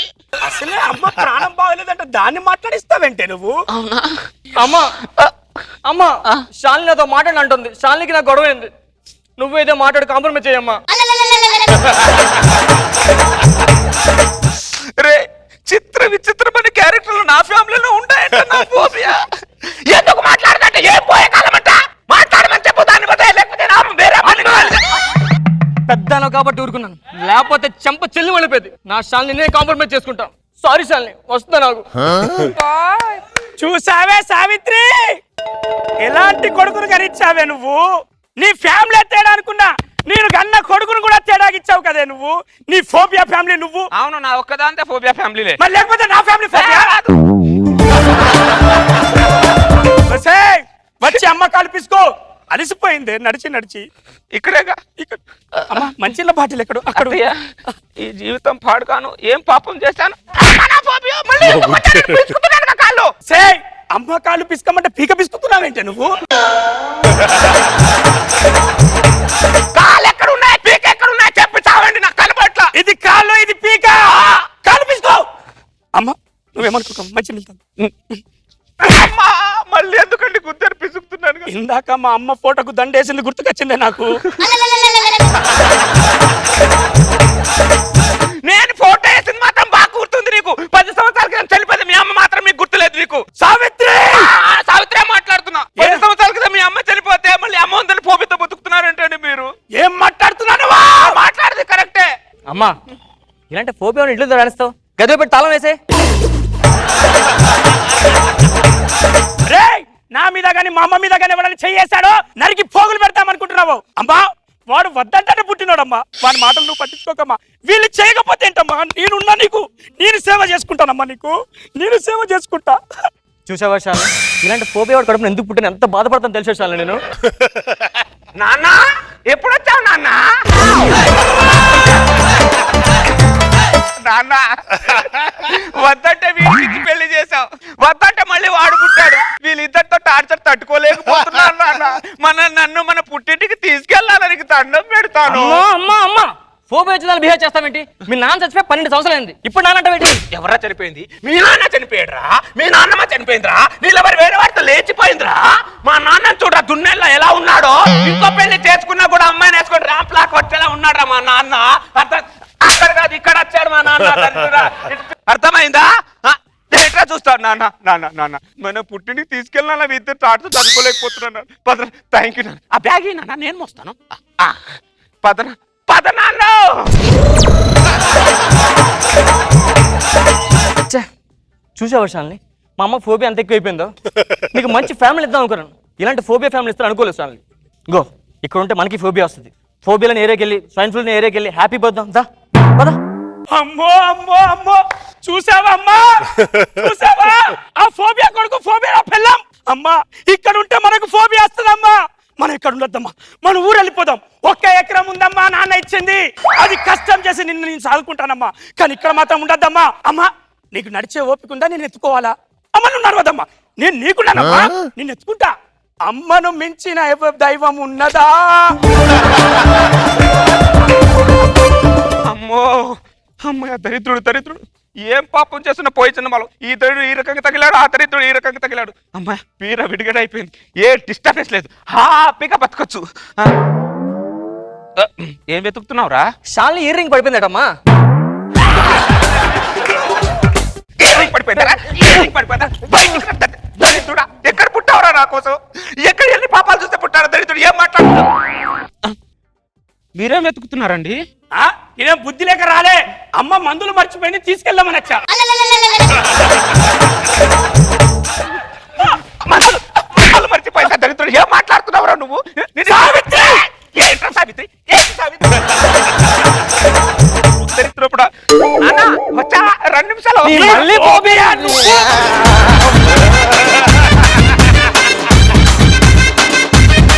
అసలే అమ్మ ప్రాణం బాగలేదంటే దాన్ని మాట్లాడిస్తావేంటే నువ్వు అమ్మా శాలిని నాతో మాట్లాడంటుంది శాలినికి నాకు గొడవ అయింది నువ్వేదో మాట్లాడి కాంప్రమైజ్ చేయమ్మా రే చిత్ర విచిత్రమైన క్యారెక్టర్లు నా ఫ్యామిలీలో ఉంటాయంటే నా ఫోబియా. ఎందుకు మాట్లాడదంటే ఏ పోయే కాలమంట మాట్లాడమని చెప్పు దాన్ని బదే లేకపోతే నా వేరే పని పెద్దను కాబట్టి ఊరుకున్నాను లేకపోతే చెంప చెల్లి వెళ్ళిపోయింది నా శాలిని నేను కాంప్రమైజ్ చేసుకుంటాను సారీ శాలిని వస్తా నాకు చూసావే సావిత్రి ఎలాంటి కొడుకును గరిచ్చావే నువ్వు నీ ఫ్యామిలీ తేడా అనుకున్నా నేను కన్న కొడుకును కూడా తేడాగిచ్చావు కదే నువ్వు నీ ఫోబియా ఫ్యామిలీ నువ్వు అవును నా ఒక్కదాంతే ఫోబియా ఫ్యామిలీలే మరి లేకపోతే నా ఫ్యామిలీ ఫోబియా వచ్చి అమ్మ కల్పిసుకో అలసిపోయింది నడిచి నడిచి ఇక్కడేగా ఇక్కడ అమ్మ మంచిల బాటిల్ ఎక్కడ అక్కడ ఈ జీవితం పాడుకాను ఏం పాపం చేశాను అమ్మ కాళ్ళు పిసుకమంటే పీక పిసుకుతున్నావేంటే నువ్వు కాళ్ళు ఎక్కడ ఉన్నాయి పీక ఎక్కడ ఉన్నాయి చెప్పి చావండి నాకు కనబట్ల ఇది కాళ్ళు ఇది పీక కాళ్ళు పిసుకో అమ్మ నువ్వేమనుకో మంచి వెళ్తాను మళ్ళీ ఎందుకండి గుద్దరు పిసుకుతున్నాను ఇందాక మా అమ్మ ఫోటోకు దండేసింది గుర్తుకొచ్చిందే నాకు నేను ఫోటో వేసింది మాత్రం బాగా గుర్తుంది నీకు 10 సంవత్సరాల క్రితం చనిపోయింది మీ అమ్మ మాత్రం మీకు గుర్తులేదు నీకు సావిత్రి సావిత్రి మాట్లాడుతున్నా 10 సంవత్సరాల క్రితం మీ అమ్మ చనిపోతే మళ్ళీ అమ్మ ఉందని ఫోబితో బతుకుతున్నారంటే మీరు ఏం మాట్లాడుతున్నాను మాట్లాడేది కరెక్టే అమ్మా ఇలాంటి ఫోబియా ఇంట్లో రాణిస్తావు గదిలో పెట్టి తాళం వేసే నా మీద గాని మా అమ్మ మీద గాని ఎవరైనా చెయ్యేశాడో నరికి పోగులు పెడతామనుకుంటున్నావు అమ్మా వాడు వద్దంటే పుట్టినోడమ్మా వాడి మాటలు నువ్వు పట్టించుకోకమ్మా వీళ్ళు చేయకపోతే ఏంటమ్మా నేనున్నా నీకు నేను సేవ చేసుకుంటానమ్మా నీకు నేను సేవ చేసుకుంటా చూసావా శాలిని ఇలాంటి ఫోబియా వాడు కడుపున ఎందుకు పుట్టిన ఎంత బాధపడతాను తెలిసే శాలిని నేను నాన్న ఎప్పుడు వచ్చావు నాన్న నాన్న వద్దంటే వీళ్ళకి పెళ్లి చేసావు వద్దంటే మళ్ళీ వాడు పుట్టాడు వీళ్ళిద్దరితో టార్చర్ తట్టుకోలేకపోతున్నాను నాన్న నన్ను మన పుట్టింటికి తీసుకెళ్ళాలని దండం పెడతాను అమ్మా ఫోబియా వచ్చి బిహేవ్ చేస్తావేంటి మీ నాన్న చచ్చిపోయి 12 సంవత్సరాలు అయింది ఇప్పుడు నాన్న అంటే ఎవరా చనిపోయింది మీ నాన్న చనిపోయాడురా మీ నాన్నమ్మ చనిపోయిందిరా వీళ్ళ మరి వేరే వాడితో లేచిపోయిందిరా మా నాన్న చూడరా దున్నెల్లో ఎలా ఉన్నాడో ఇంకో పెళ్లి చేసుకున్నా కూడా అమ్మాయిని వేసుకొని ర్యాంప్ లాక్ వచ్చేలా ఉన్నాడురా మా నాన్న అక్కడ కాదు ఇక్కడ వచ్చాడు మా నాన్న అర్థమైందా ఎట్లా చూస్తాడు నాన్న నాన్న నాన్న మన పుట్టింటికి తీసుకెళ్ళినా ఇద్దరు తాడుతూ చదువుకోలేకపోతున్నాను పద థ్యాంక్ యూ నాన్న ఆ బ్యాగ్ నాన్న నేను మోస్తాను పదన పద నాన్న చూసావా శాలిని మా అమ్మ ఫోబియా అంత ఎక్కువైపోయిందో నీకు మంచి ఫ్యామిలీ ఇద్దాం అనుకున్నాను ఇలాంటి ఫోబియా ఫ్యామిలీ ఇస్తాను అనుకోలేదు శాలిని గో ఇక్కడ ఉంటే మనకి ఫోబియా వస్తుంది ఫోబియాలని ఏరియాకి వెళ్ళి స్వైన్ ఫ్లూని ఏరియాకి వెళ్ళి హ్యాపీ పోద్దాం దా పద అమ్మో అమ్మో అమ్మో చూసావా అమ్మా చూసావా ఆ ఫోబియా కొడుకు ఫోబియా పెళ్ళాం అమ్మా ఇక్కడ ఉంటే మనకు ఫోబియా వస్తుందమ్మా మనం ఇక్కడ ఉండొద్దమ్మా, మన ఊరు వెళ్ళిపోదాం. 1 ఎకరం ఉందమ్మా, నాన్న ఇచ్చింది, అది కష్టం చేసి నేను సాదుకుంటానమ్మా. కానీ ఇక్కడ మాత్రం ఉండొద్దమ్మా. అమ్మా నీకు నడిచే ఓపిక ఉందా? నేను ఎత్తుకోవాలా? అమ్మ నువ్వు నడవద్దమ్మా, నేను నీకున్నానమ్మా, నేను ఎత్తుకుంటా. అమ్మను మించిన దైవం ఉన్నదా? అమ్మో అమ్మయ్య, దరిద్రుడు ఏం పాపం చేస్తున్న పోయిన మనం. ఈ దరిద్రుడు ఈ రకంగా తగిలాడు, ఆ దరిద్రుడు ఈ రకంగా తగిలాడు. అమ్మాయి పీర విడిగడ అయిపోయింది, ఏ డిస్టర్బెన్స్ లేదు, హ్యాపీగా బతకొచ్చు. ఏం వెతుకుతున్నావురా? షాలిని ఇయర్ రింగ్ పడిపోయిందటమ్మా. దరిద్రుడా, ఎక్కడ పుట్టావురా నా కోసం? ఎక్కడ ఎన్ని పాపాలు చూస్తే పుట్టారా దరిద్రుడు? ఏం మాట్లాడుతున్నావు? మీరేం వెతుకుతున్నారండి? నేనేం బుద్ధి లేక రాలే, అమ్మ మందులు మర్చిపోయింది, తీసుకెళ్దామని వచ్చా. మందులు మర్చిపోయిందా దరిద్రుడు? ఏం మాట్లాడుతున్నావురా నువ్వు? సావిత్రి ఏంట్రా సావిత్రి? ఏంటి సావిత్రి? దరిద్రుడా వచ్చా 2 నిమిషాలు. మళ్ళీ ఫోబియా.